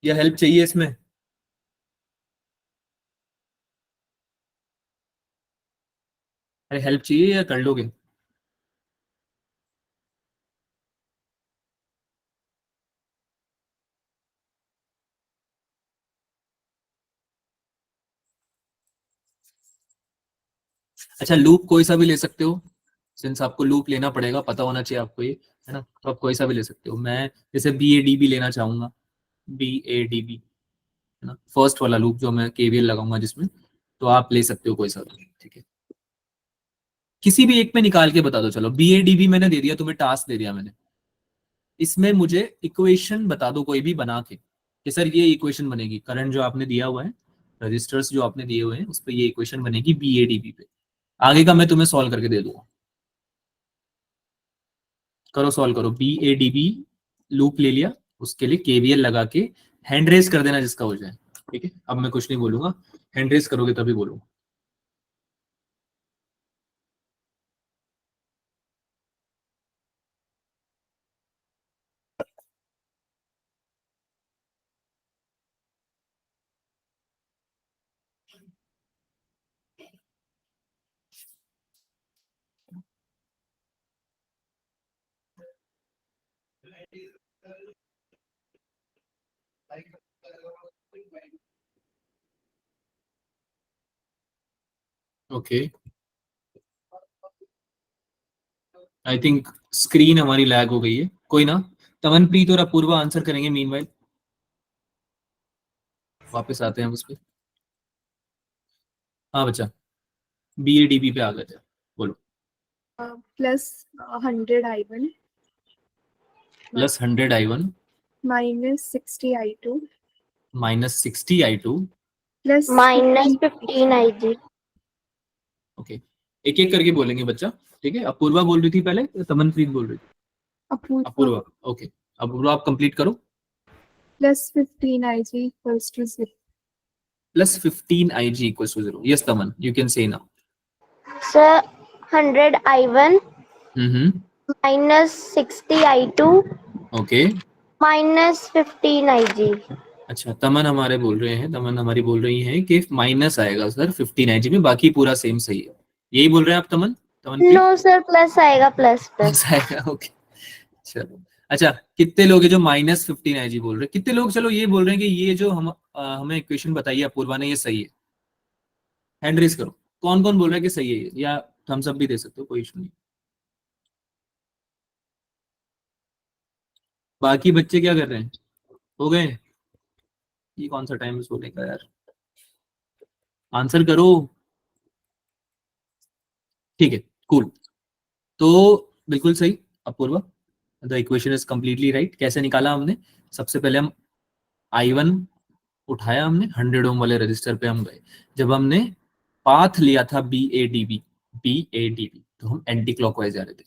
या हेल्प चाहिए इसमें? अरे हेल्प चाहिए या कर लोगे? अच्छा, लूप कोई सा भी ले सकते हो, सिंस आपको लूप लेना पड़ेगा, पता होना चाहिए आपको ये, है ना, तो आप कोई सा भी ले सकते हो। मैं जैसे BADB लेना चाहूंगा, BADB, है ना, फर्स्ट वाला लूप जो मैं KVL लगाऊंगा जिसमें, तो आप ले सकते हो कोई सा भी, ठीक है। किसी भी एक पे निकाल के बता दो। चलो BADB मैंने दे दिया तुम्हें, टास्क दे दिया मैंने, इसमें मुझे इक्वेशन बता दो कोई भी बना के कि सर ये इक्वेशन बनेगी, करंट जो आपने दिया हुआ है, रजिस्टर्स जो आपने दिए हुए हैं उस पर ये इक्वेशन बनेगी BADB पे। आगे का मैं तुम्हें सॉल्व करके दे दूंगा। करो, सॉल्व करो। BADB लूप ले लिया, उसके लिए KVL लगा के हैंड रेस कर देना जिसका हो जाए, ठीक है। अब मैं कुछ नहीं बोलूंगा, हैंड रेस करोगे तभी बोलूंगा। ओके, आई थिंक स्क्रीन हमारी लैग हो गई है, कोई ना। तमनप्रीत और अपूर्वा आंसर करेंगे मीनवाइल, वापस आते हैं हम उस पर। हाँ बच्चा, BADB पे आ गए थे, बोलो। +100 I1 +100 I1 -60 I2 -60 I2 plus -15 IG। Okay, एक एक करके बोलेंगे बच्चा, ठीक है। अपूर्वा बोल रही थी पहले, तमनप्रीत बोल रही थी? अपूर्वा अपूर्वा, ओके। अपूर्वा आप कंप्लीट करो। +15 IG = 0। +15 IG = 0। यस तमन, you can say now. Sir, 100 I1 -60 I2 okay, -15 IG। अच्छा तमन हमारे बोल रहे हैं, तमन हमारी बोल रही हैं कि माइनस आएगा सर 15 IG में, बाकी पूरा सेम सही है, यही बोल रहे हैं आप तमन? तमन नो सर, प्लस आएगा, प्लस प्लस। आएगा, ओके चलो। अच्छा, कितने लोग हैं जो -15 IG बोल रहे हैं? कितने लोग चलो ये बोल रहे हैं कि ये जो हमें इक्वेशन बताई है अपूर्वा ने, ये सही है? हैंड रेस करो, कौन कौन बोल रहा है कि सही है ये, या थम्स अप भी दे सकते हो, कोई इशू नहीं। बाकी बच्चे क्या कर रहे हैं, हो गए? ये कौन सा टाइम है सोने का यार, आंसर करो। ठीक है, कूल। तो बिल्कुल सही Apoorva, the equation is completely right. कैसे निकाला हमने? सबसे पहले हम I1 उठाया, हमने 100 ओम वाले रजिस्टर पे हम गए। जब हमने पाथ लिया था BADB, तो हम एंटी क्लॉकवाइज जा रहे थे,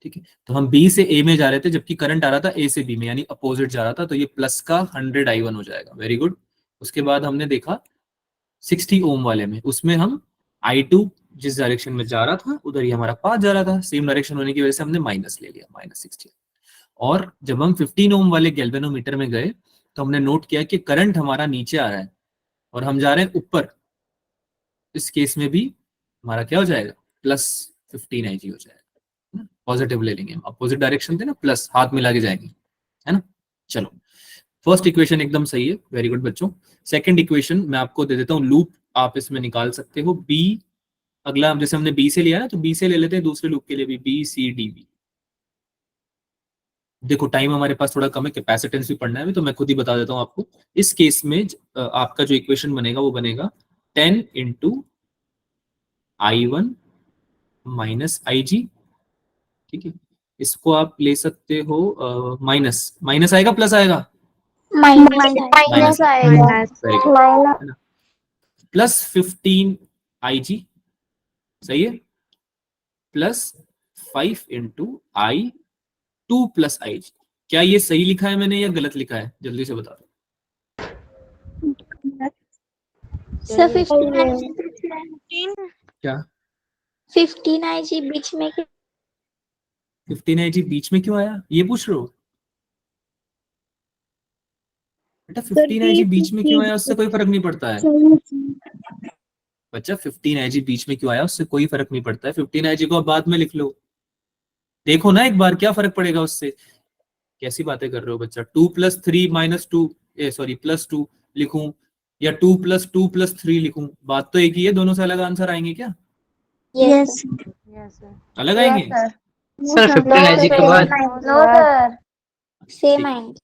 ठीक है। तो हम B से A में जा रहे थे, जबकि करंट आ रहा था A से B में, यानी अपोजिट जा रहा था, तो ये प्लस का 100 I1 हो जाएगा। Very good. उसके बाद हमने देखा 60 ओम वाले में, उसमें हम I2 जिस डायरेक्शन में जा रहा था उधर ही हमारा पाथ जा रहा था, सेम डायरेक्शन होने की वजह से हमने माइनस ले लिया, -60। और जब हम 15 ओम वाले गैल्वेनोमीटर में गए तो हमने नोट किया कि करंट हमारा नीचे आ रहा है और हम जा रहे हैं ऊपर। इस केस में भी हमारा क्या हो जाएगा, +15 IG हो जाएगा। पॉजिटिव ले लेंगे हम, अपोजिट डायरेक्शन थे ना, प्लस हाथ मिला के जाएंगे, है ना। चलो, फर्स्ट इक्वेशन एकदम सही है, वेरी गुड बच्चों। सेकंड इक्वेशन मैं आपको दे देता हूँ, लूप आप इसमें निकाल सकते हो। B, अगला जैसे हमने B से लिया ना, तो B से ले लेते हैं दूसरे लूप के लिए भी, BCDB। देखो टाइम हमारे पास थोड़ा कम है, कैपेसिटेंस भी पढ़ना है, तो मैं खुद ही बता देता हूँ आपको। इस केस में आपका जो इक्वेशन बनेगा वो बनेगा 10 × I1 - IG, ठीक है। इसको आप ले सकते हो माइनस, माइनस आएगा प्लस आएगा? माइनस आएगा। वेरी गुड, +15 IG, सही है, +5 × I2 + IG। क्या ये सही लिखा है मैंने या गलत लिखा है, जल्दी से बता दो। सर 15 क्या IG बीच में 15 IG बीच में क्यों आया, ये पूछ रहे हो बेटा? 15 IG बीच में क्यों आया, उससे कोई फर्क नहीं पड़ता है बच्चा। 15 IG बीच में क्यों आया उससे कोई फर्क नहीं पड़ता है, 15 IG को आप बाद में लिख लो, देखो ना एक बार क्या फर्क पड़ेगा उससे। कैसी बातें कर रहे हो बच्चा? 2 + 3 - 2, सॉरी +2 लिखूं या 2 + 2 + 3 लिखूं, बात तो एक ही है, दोनों से अलग आंसर आएंगे क्या? Yes, sir. Yes, sir. अलग Yes, आएंगे? sir. Sir sir. 15 No, IG के same बाद mind. No, sir. Same ठीक mind.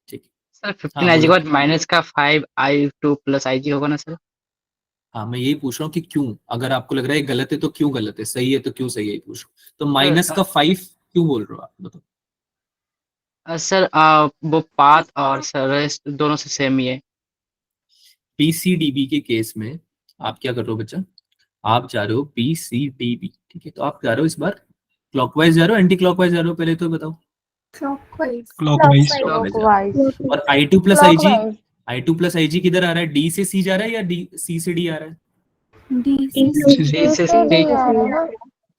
ठीक सर 15 हाँ IG के बोलो। बाद माइनस का 5I2 प्लस IG होगा ना सर? हाँ मैं यही पूछ रहा हूँ कि क्यों, अगर आपको लग रहा है गलत है तो क्यों गलत है, सही है तो क्यों सही है, पूछ रहा हूँ। तो माइनस का 5 क्यों बोल रहे हो आप, बताओ। सर वो पाथ और सर रेस्ट दोनों से सेम ही है। पीसीडीबी के केस में आप क्या कर रहे हो बच्चा, आप जा रहे हो पीसीडीबी, ठीक है, तो आप जा रहे हो इस बार क्लॉकवाइज जा रहे हो एंटी क्लॉकवाइज जा रहे हो, पहले तो बताओ। Clockwise. क्लॉकवाइज क्लॉकवाइज जा रहे हो। Clockwise. और I2 plus IG, Clockwise. I2 plus IG किधर आ रहा है, डी से सी जा रहा है या डी सी से डी आ रहा है? D सी C से से डी। D आ रहा है ना?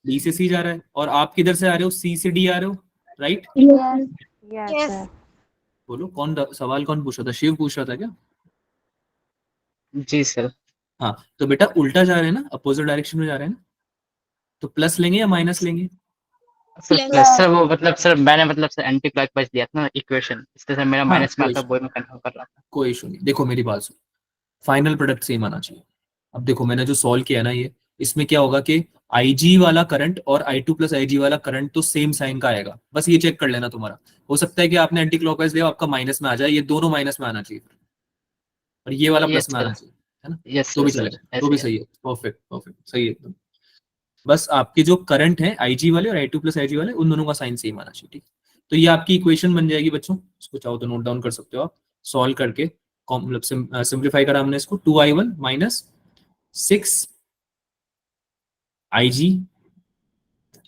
डी से सी जा रहा है, और आप किधर से आ रहे हो, सी से डी आ रहे हो, राइट? Yes. Yes, sir. बोलो सवाल कौन पूछ रहा था, शिव पूछ रहा था क्या? जी सर। हाँ तो बेटा उल्टा जा रहे हैं ना, अपोजिट डायरेक्शन में जा रहे हैं ना, तो प्लस लेंगे या माइनस लेंगे? सर प्लस सर वो मतलब सर मैंने मतलब सर एंटी क्लॉकवाइज लिया था ना इक्वेशन, इसलिए सर मेरा हाँ माइनस में कोई आता, वही मैं कंफर्म कर रहा था। कोई इशू नहीं, देखो मेरी बात सुनो, फाइनल प्रोडक्ट सेम आना चाहिए। अब देखो मैंने जो सॉल्व किया ना ये, इसमें क्या होगा कि IG वाला करंट और I2 प्लस IG वाला करंट तो सेम साइन का आएगा, बस ये चेक कर लेना तुम्हारा। हो सकता है कि आपने एंटी क्लॉकवाइज लिया आपका माइनस में आ जाए, ये दोनों माइनस में आना चाहिए और ये वाला यस प्लस में सर। आना चाहिए, है ना? यस तो भी सर चलेगा, तो ऐसे भी है। सही है, परफेक्ट परफेक्ट सही है एकदम। बस आपके जो करंट है IG वाले और I2 प्लस IG वाले, उन दोनों का साइन सेम आना चाहिए, ठीक। तो ये आपकी इक्वेशन बन जाएगी बच्चों, इसको चाहो तो नोट डाउन कर सकते हो आप, सॉल्व करके मतलब सिंप्लीफाई करा हमने इसको, 2I1 माइनस 6IG,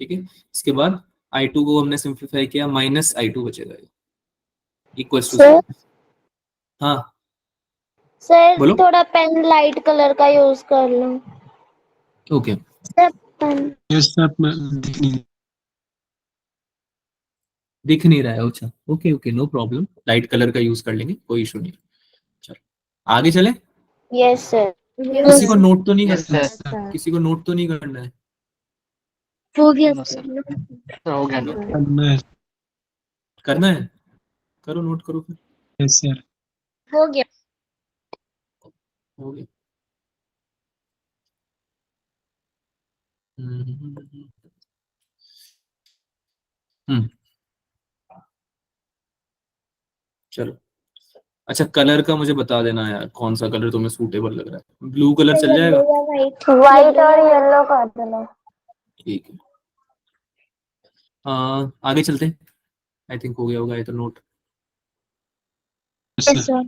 ठीक है। इसके बाद I2 को हमने सिंप्लीफाई किया, माइनस I2 बचेगा, इक्वल्स टू Sir? हाँ सर बोलो। थोड़ा पेन लाइट कलर का यूज कर लो। Okay sir pen. Yes sir दिख नहीं दिख नहीं रहा है, अच्छा okay okay no problem, light colour का यूज कर लेंगे, कोई इशू नहीं। चलो आगे चले। Yes sir. किसी को नोट तो नहीं यस करना है, सर। किसी को नोट तो नहीं करना है? हो गया नो sir. सर। सर हो गया नोट। करना है। करना है, करो नोट करो फिर, यस सर। हो गया. हो गया। हम्म चलो अच्छा, कलर का मुझे बता देना यार, कौन सा कलर तुम्हें सूटेबल लग रहा है, ब्लू कलर चल जाएगा? व्हाइट और येलो कर देना। ठीक है आगे चलते हैं, आई थिंक हो गया होगा ये तो note, yes Yes sir. sir.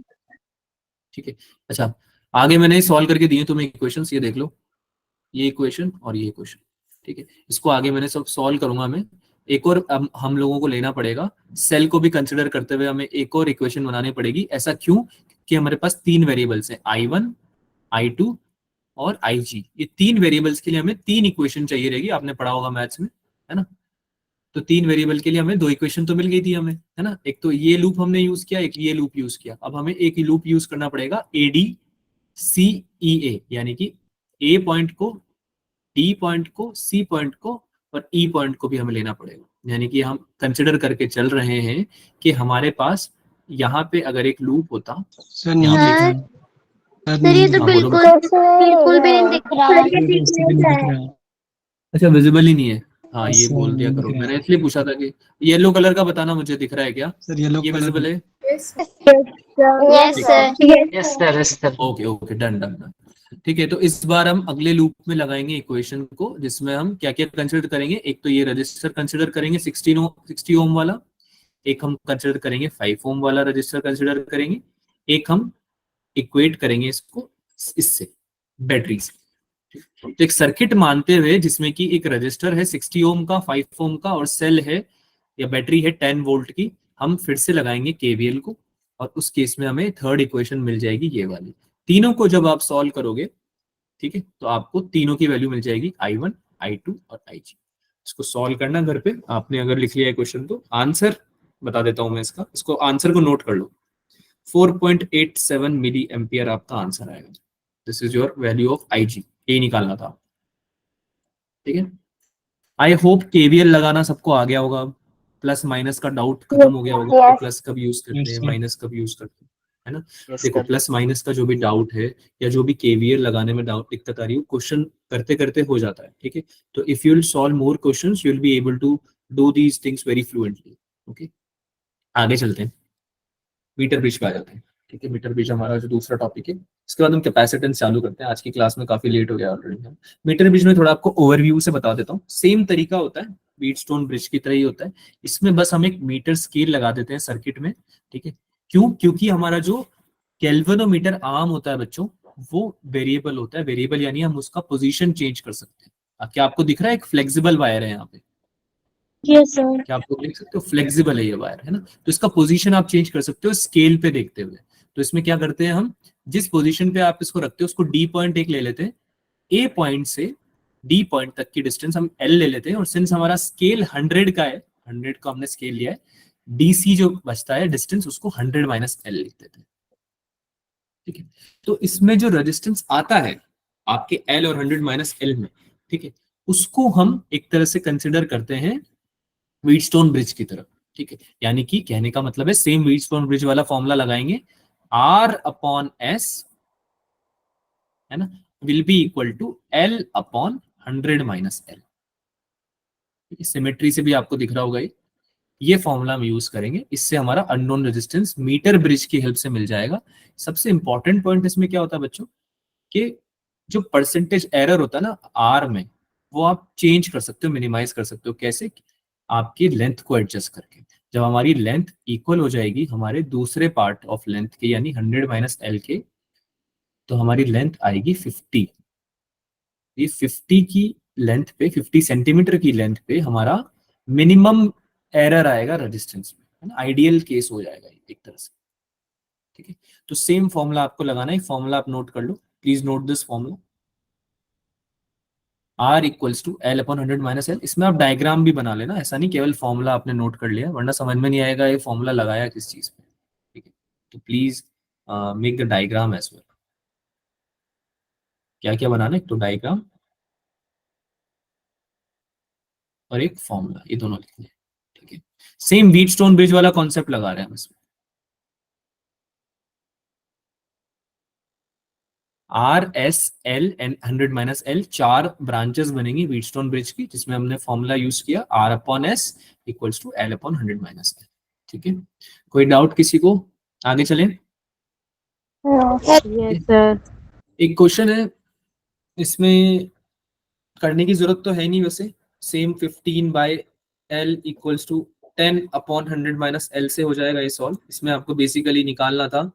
ठीक है। अच्छा आगे मैंने सॉल्व करके दिए तुम्हें इक्वेशंस, ये देख लो, ये इक्वेशन और ये इक्वेशन, ठीक है। इसको आगे मैंने सब सॉल्व करूंगा मैं, एक और हम लोगों को लेना पड़ेगा, सेल को भी कंसिडर करते हुए हमें एक और इक्वेशन बनानी पड़ेगी। ऐसा क्यों कि हमारे पास 3 वेरिएबल्स हैं, I1 I2 और IG, ये 3 वेरिएबल्स के लिए हमें 3 इक्वेशन चाहिए रहेगी, आपने पढ़ा होगा मैथ्स में, है ना? तो 3 वेरिएबल के लिए हमें 2 इक्वेशन तो मिल गई थी हमें, है ना? एक तो ये लूप हमने यूज किया, एक ये लूप यूज किया, अब हमें एक लूप यूज करना पड़ेगा ADCEA, यानी कि A पॉइंट को, D पॉइंट को, C पॉइंट को और E पॉइंट को भी हमें लेना पड़ेगा। यानी कि हम कंसिडर करके चल रहे हैं कि हमारे पास यहाँ पे अगर एक लूप होता, सर नहीं यहाँ दिख पे रहा। सर सर ये नहीं तो हाँ बोलो बिल्कुल बिल्कुल भी नहीं दिख रहा. ऐसे भी नहीं दिख रहा। अच्छा विजिबल ही नहीं है, हाँ यस ये सर बोल दिया नहीं करो, दिख रहा मैंने है। इसलिए पूछा था कि येलो कलर का बताना मुझे दिख रहा है क्या, सर येलो ये कलर विजिबल है? Yes. Yes sir. Yes sir yes sir. Okay okay done done done, ठीक है। तो इस बार हम अगले लूप में लगाएंगे इक्वेशन को, जिसमें हम क्या क्या कंसिडर करेंगे, एक तो ये रजिस्टर कंसिडर करेंगे 60 ओम वाला, एक हम कंसिडर करेंगे 5 ओम वाला रजिस्टर कंसिडर करेंगे, एक हम इक्वेट करेंगे इसको इससे, बैटरी से। तो एक सर्किट मानते हुए जिसमें कि एक रजिस्टर है 60 ओम का, 5 ओम का, और सेल है या बैटरी है 10 वोल्ट की, हम फिर से लगाएंगे केवीएल को, और उस केस में हमें थर्ड इक्वेशन मिल जाएगी ये वाली। तीनों को जब आप सॉल्व करोगे, ठीक है, तो आपको तीनों की वैल्यू मिल जाएगी, I1 I2 और IG। इसको सॉल्व करना घर पे, आपने अगर लिख लिया है क्वेश्चन तो आंसर बता देता हूं मैं इसका, इसको आंसर को नोट कर लो, 4.87 मिली एम्पियर आपका आंसर आएगा। This is your value of IG, ये निकालना था, ठीक है। आई होप केवीएल लगाना सबको आ गया होगा, प्लस माइनस का डाउट खत्म हो गया होगा, Yes. प्लस कब यूज करते यस हैं, सर। माइनस कब यूज करते हैं, है ना। Yes, देखो sir. प्लस माइनस का जो भी डाउट है या जो भी केवीएल लगाने में डाउट दिक्कत आ रही है, क्वेश्चन करते करते हो जाता है, ठीक है। तो if you will solve more questions you will be able to do these things very fluently. Okay, आगे चलते हैं, मीटर ब्रिज पे आ जाते हैं, ठीक है। मीटर ब्रिज हमारा जो दूसरा टॉपिक है, इसके बाद हम कैपेसिटेंस चालू करते हैं। आज की क्लास में काफी लेट हो गया ऑलरेडी। मीटर ब्रिज में थोड़ा आपको ओवरव्यू से बता देता हूँ। सेम तरीका होता है, व्हीटस्टोन ब्रिज की तरह ही होता है। इसमें बस हम एक मीटर स्केल लगा देते हैं सर्किट में, ठीक है। क्यों? क्योंकि हमारा जो कैल्वेनोमीटर आर्म होता है बच्चों, वो वेरिएबल होता है। वेरिएबल यानी हम उसका पोजीशन चेंज कर सकते हैं। क्या आपको दिख रहा है? एक फ्लेक्सिबल वायर है यहाँ पे, यस सर। क्या आपको देख सकते हो? फ्लेक्सिबल है ये वायर, है ना। तो इसका पोजीशन आप चेंज कर सकते हो स्केल पे देखते हुए। तो इसमें क्या करते हैं हम, जिस पोजीशन पे आप इसको रखते हो उसको डी पॉइंट एक ले लेते हैं, ए पॉइंट से डी पॉइंट तक की डिस्टेंस हम एल ले लेते हैं। और सिंस हमारा स्केल 100 का है, 100 का हमने स्केल लिया है, डीसी जो बचता है डिस्टेंस उसको 100 माइनस एल लिख देते हैं, ठीक है। तो इसमें जो रेजिस्टेंस आता है आपके एल और 100 माइनस एल में, ठीक है, उसको हम एक तरह से कंसिडर करते हैं व्हीटस्टोन ब्रिज की तरफ, ठीक है। यानी कि कहने का मतलब है सेम व्हीटस्टोन ब्रिज वाला फॉर्मूला लगाएंगे, आर अपॉन एस, है ना, will be equal to L upon 100 minus L. Symmetry से भी आपको दिख रहा होगा ये फॉर्मूला हम यूज करेंगे। इससे हमारा अननोन रेजिस्टेंस मीटर ब्रिज की हेल्प से मिल जाएगा। सबसे इंपॉर्टेंट पॉइंट इसमें क्या होता है बच्चों, कि जो परसेंटेज एरर होता है ना आर में, वो आप चेंज कर सकते हो, मिनिमाइज कर सकते हो। कैसे? आपकी लेंथ को एडजस्ट करके। जब हमारी लेंथ इक्वल हो जाएगी हमारे दूसरे पार्ट ऑफ लेंथ के, यानी 100 माइनस एल के, तो हमारी लेंथ आएगी 50। ये 50 की लेंथ पे, 50 सेंटीमीटर की लेंथ पे हमारा मिनिमम एरर आएगा रेजिस्टेंस में, है ना। आइडियल केस हो जाएगा एक तरह से, ठीक है। तो सेम फॉर्मूला आपको लगाना है। फॉर्मूला आप नोट कर लो, please note this formula, R equals to L upon 100 minus L. इसमें आप डायग्राम भी बना लेना, ऐसा नहीं केवल फॉर्मूला आपने नोट कर लिया, वरना समझ में नहीं आएगा ये फॉर्मूला लगाया किस चीज पे, ठीक है। तो please make the diagram as well. क्या क्या बनाना है? एक तो डायग्राम और एक फॉर्मूला, ये दोनों लिखने हैं, ठीक है। सेम व्हीटस्टोन ब्रिज वाला कॉन्सेप्ट लगा रहे हैं हम इसमें। R S L and 100 minus L, 4 branches बनेंगी व्हीटस्टोन ब्रिज की, जिसमें हमने फॉर्मूला यूज किया R upon S equals to L upon 100 minus L, ठीक है। कोई डाउट किसी को? आगे चलें। Yes sir. एक क्वेश्चन है, इसमें करने की जरूरत तो है नहीं वैसे। Same 15 by L equals to 10 upon 100 minus L से हो जाएगा ये सॉल्व। इसमें आपको बेसिकली निकालना था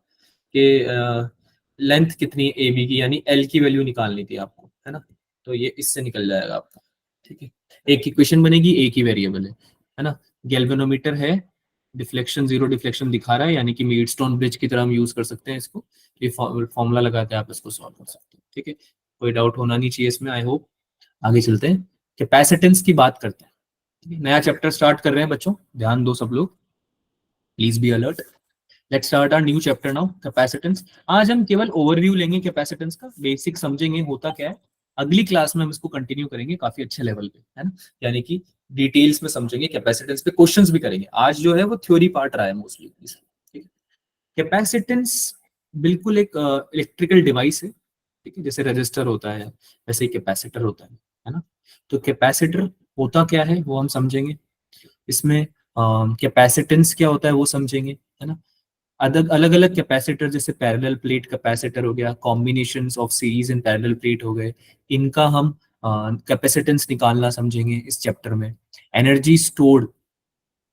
कि लेंथ कितनी ए बी की, यानी एल की वैल्यू निकालनी थी आपको, है ना। तो ये इससे निकल जाएगा आपका, ठीक है। एक इक्वेशन बनेगी, एक ही वेरिएबल है ना। गैल्वेनोमीटर है, डिफ्लेक्शन, जीरो डिफ्लेक्शन दिखा रहा है, यानी कि व्हीटस्टोन ब्रिज की तरह हम यूज कर सकते हैं इसको। ये फॉर्मूला लगा के आप इसको सॉल्व कर सकते हैं, ठीक है। कोई डाउट होना नहीं चाहिए इसमें, आई होप। आगे चलते हैं, कैपेसिटेंस की बात करते हैं। नया चैप्टर स्टार्ट कर रहे हैं बच्चों, ध्यान दो सब लोग, please be alert. Let's start our new chapter now, capacitance. आज हम केवल ओवरव्यू लेंगे कैपेसिटेंस का, बेसिक समझेंगे होता क्या है। अगली क्लास में हम इसको कंटिन्यू करेंगे काफी अच्छे लेवल पे, है ना, यानी कि डिटेल्स में समझेंगे कैपेसिटेंस पे, क्वेश्चंस भी करेंगे। आज जो है वो थ्योरी पार्ट रहा है मोस्टली, ठीक है। कैपेसिटेंस बिल्कुल एक इलेक्ट्रिकल डिवाइस है, ठीक है। जैसे रजिस्टर होता है वैसे ही कैपेसिटर होता है ना। तो कैपेसिटर होता क्या है वो हम समझेंगे, इसमें कैपेसिटेंस क्या होता है वो समझेंगे, है ना। अलग अलग कैपेसिटर, जैसे पैरेलल प्लेट कैपेसिटर हो गया, combinations of series and parallel plate हो गए, इनका हम कैपेसिटेंस निकालना समझेंगे इस चैप्टर में। एनर्जी स्टोर्ड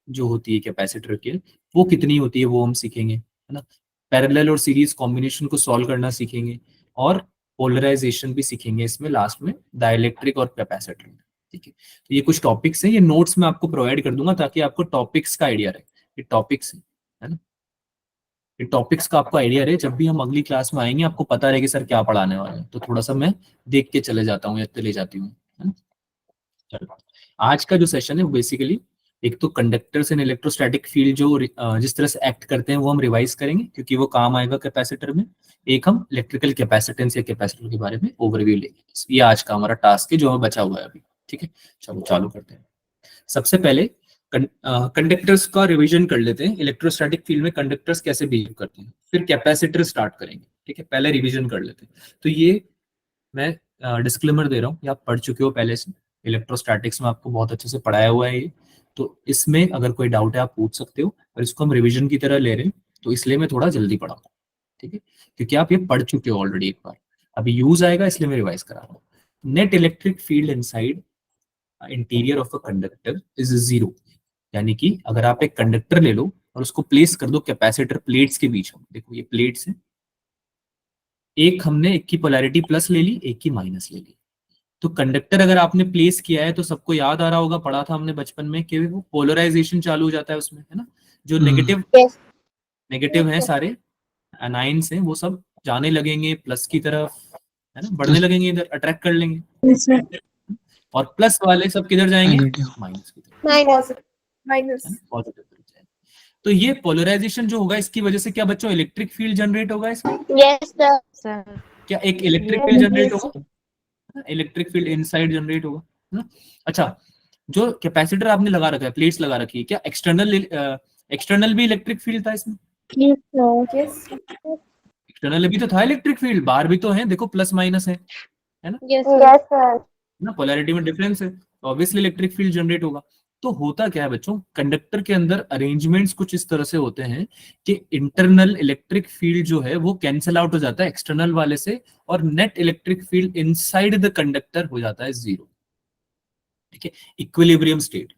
जो होती है कैपेसिटर के, वो कितनी होती है वो हम सीखेंगे, है ना। पैरेलल और सीरीज कॉम्बिनेशन को सॉल्व करना सीखेंगे, और पोलराइजेशन भी सीखेंगे इसमें लास्ट में, डाइलेक्ट्रिक और कैपेसिटर, ठीक है। तो ये कुछ टॉपिक्स हैं, ये नोट्स में आपको प्रोवाइड कर दूंगा ताकि आपको टॉपिक्स का आइडिया रहे। ये टॉपिक्स है ना, ये टॉपिक्स का आपको आइडिया रहे, जब भी हम अगली क्लास में आएंगे आपको पता रहे कि सर क्या पढ़ाने वाले हैं। तो थोड़ा सा मैं देख के चले जाता हूँ या चले जाती हूँ, है ना। चलो, आज का जो सेशन है वो बेसिकली एक तो कंडक्टर्स एंड इलेक्ट्रोस्टैटिक फील्ड जो जिस तरह से एक्ट करते हैं वो हम रिवाइज करेंगे, क्योंकि वो काम आएगा कैपेसिटर में। एक हम इलेक्ट्रिकल कैपेसिटेंस या कैपेसिटर के बारे में ओवरव्यू लेंगे। ये आज का हमारा टास्क है जो हमें बचा हुआ है अभी, ठीक है। चलो चालू करते हैं। सबसे पहले कंडक्टर्स का रिवीजन कर लेते हैं, इलेक्ट्रोस्टैटिक फील्ड में कंडक्टर्स कैसे बिहेव करते हैं, फिर कैपेसिटर स्टार्ट करेंगे, ठीक है। पहले रिवीजन कर लेते हैं। तो ये मैं डिस्क्लेमर दे रहा हूँ, ये आप पढ़ चुके हो पहले से, इलेक्ट्रोस्टैटिक्स में आपको बहुत अच्छे से पढ़ाया हुआ है ये, तो इसमें अगर कोई डाउट है आप पूछ सकते हो, और इसको हम रिवीजन की तरह ले रहे हैं, तो इसलिए मैं थोड़ा जल्दी पढ़ाऊंगा, ठीक है, क्योंकि आप ये पढ़ चुके हो ऑलरेडी एक बार, अभी यूज आएगा इसलिए मैं रिवाइज करा रहा हूँ। Net electric field inside interior of a conductor is zero, यानी कि अगर आप एक कंडक्टर ले लो और उसको प्लेस कर दो कैपेसिटर प्लेट्स के बीच में, देखो ये प्लेट्स है, एक हमने एक की पोलैरिटी प्लस ले ली, एक की माइनस ले ली, तो कंडक्टर अगर आपने प्लेस किया है तो सबको याद आ रहा होगा, पढ़ा था हमने बचपन में कि वो पोलराइजेशन चालू हो जाता है उसमें, है ना, जो नेगेटिव Yes. नेगेटिव है सारे अनाइंस हैं वो सब जाने लगेंगे प्लस की तरफ, है ना, बढ़ने लगेंगे, इधर अट्रैक्ट कर लेंगे, और प्लस वाले सब किधर जाएंगे, नेगेटिव। माइनस की तरफ, माइनस है ना, पॉजिटिव तरफ जाएंगे। तो ये पोलराइजेशन जो होगा इसकी वजह से क्या बच्चों इलेक्ट्रिक फील्ड जनरेट होगा इसमें, Yes, sir. क्या एक इलेक्ट्रिक फील्ड जनरेट होगा, इलेक्ट्रिक फील्ड इनसाइड जनरेट होगा, है ना। अच्छा, जो कैपेसिटर आपने लगा रखा है, प्लेट्स लगा रखी है, क्या एक्सटर्नल भी इलेक्ट्रिक फील्ड था इसमें, Yes, sir. यस एक्सटर्नल भी तो था इलेक्ट्रिक फील्ड, बाहर भी तो है, देखो प्लस माइनस है ना, Yes, sir. Yes sir. ना, पोलैरिटी में डिफरेंस है, तो ऑब्वियसली इलेक्ट्रिक फील्ड जनरेट होगा। तो होता क्या है बच्चों, कंडक्टर के अंदर अरेंजमेंट्स कुछ इस तरह से होते हैं कि इंटरनल इलेक्ट्रिक फील्ड जो है वो कैंसिल आउट हो जाता है एक्सटर्नल वाले से, और net electric field inside the conductor हो जाता है जीरो, ठीक है, equilibrium state.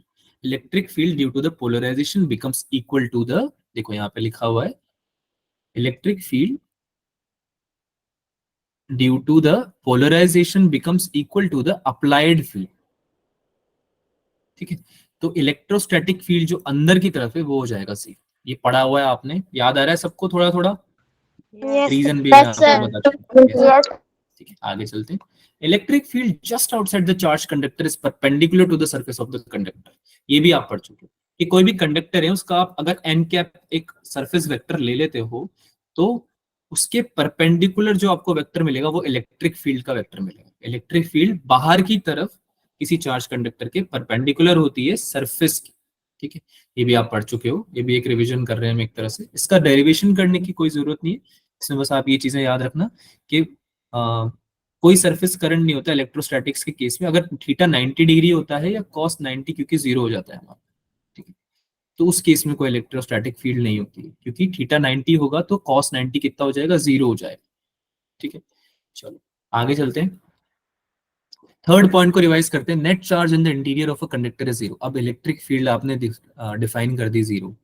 Electric field due to the polarization becomes equal to the, देखो यहाँ पे लिखा हुआ है, electric field due to the polarization becomes equal to the applied field, ठीक है। तो इलेक्ट्रोस्टैटिक फील्ड जो अंदर की तरफ है वो हो जाएगा सी, ये पढ़ा हुआ है आपने, याद आ रहा है सबको थोड़ा थोड़ा, रीजन भी मैं Yes, आपको sir. बता चुका हूं, yes, यस ठीक है, आगे चलते हैं। Electric field just outside the charge conductor is perpendicular to the surface of the conductor, ये भी आप पढ़ चुके हो कि कोई भी कंडक्टर है उसका आप अगर एन कैप एक सरफेस वेक्टर ले लेते हो तो उसके परपेंडिकुलर जो आपको वेक्टर मिलेगा वो इलेक्ट्रिक फील्ड का वेक्टर मिलेगा। इलेक्ट्रिक फील्ड बाहर की तरफ किसी चार्ज कंडक्टर के परपेंडिकुलर होती है सरफेस की, ठीक है, ये भी आप पढ़ चुके हो, ये भी एक रिवीजन कर रहे हैं हम एक तरह से, इसका डेरिवेशन करने की कोई जरूरत नहीं है, इसमें बस आप ये चीजें याद रखना कि कोई सरफेस करंट नहीं होता इलेक्ट्रोस्टैटिक्स के केस में, अगर थीटा 90 डिग्री होता है या कॉस 90, क्योंकि जीरो हो जाता है हमारा, ठीक है, तो उस केस में कोई इलेक्ट्रोस्टैटिक फील्ड नहीं होती है, क्योंकि थीटा 90 होगा तो कॉस 90 कितना हो जाएगा, जीरो हो जाएगा, ठीक है। चलो आगे चलते हैं, थर्ड पॉइंट को रिवाइज करते हैं, net charge in the interior of a conductor is zero. अब इलेक्ट्रिक फील्ड आपने डिफाइन कर दी जीरो,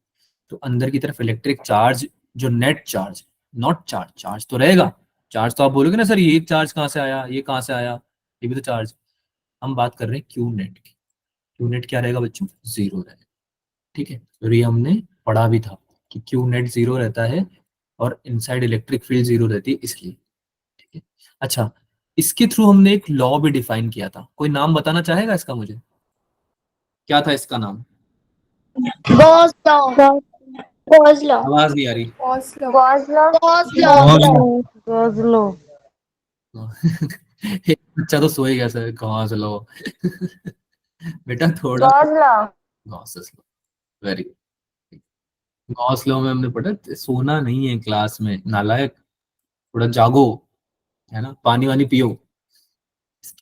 तो अंदर की तरफ इलेक्ट्रिक चार्ज जो net charge, not charge, charge तो रहेगा, चार्ज तो आप बोलोगे ना सर ये चार्ज कहाँ से आया, ये कहाँ से आया, ये भी तो चार्ज, हम बात कर रहे हैं क्यू नेट की, क्यू नेट क्या रहेगा बच्चों, जीरो रहेगा, ठीक है, तो ये हमने पढ़ा भी था कि क्यू नेट जीरो रहता है और इनसाइड इलेक्ट्रिक फील्ड जीरो रहती है इसलिए, ठीक है। अच्छा, इसके थ्रू हमने एक लॉ भी डिफाइन किया था, कोई नाम बताना चाहेगा इसका मुझे, क्या था इसका नाम, Gauss law. Gauss law. आवाज नहीं आ रही, Gauss law Gauss law Gauss law. बच्चा तो सोए गया सर, गॉस लॉ बेटा थोड़ा, Gauss law Gauss law, very Gauss law में हमने पढ़ा, सोना नहीं है क्लास में नालायक, थोड़ा जागो, है ना, पानी वानी पियो,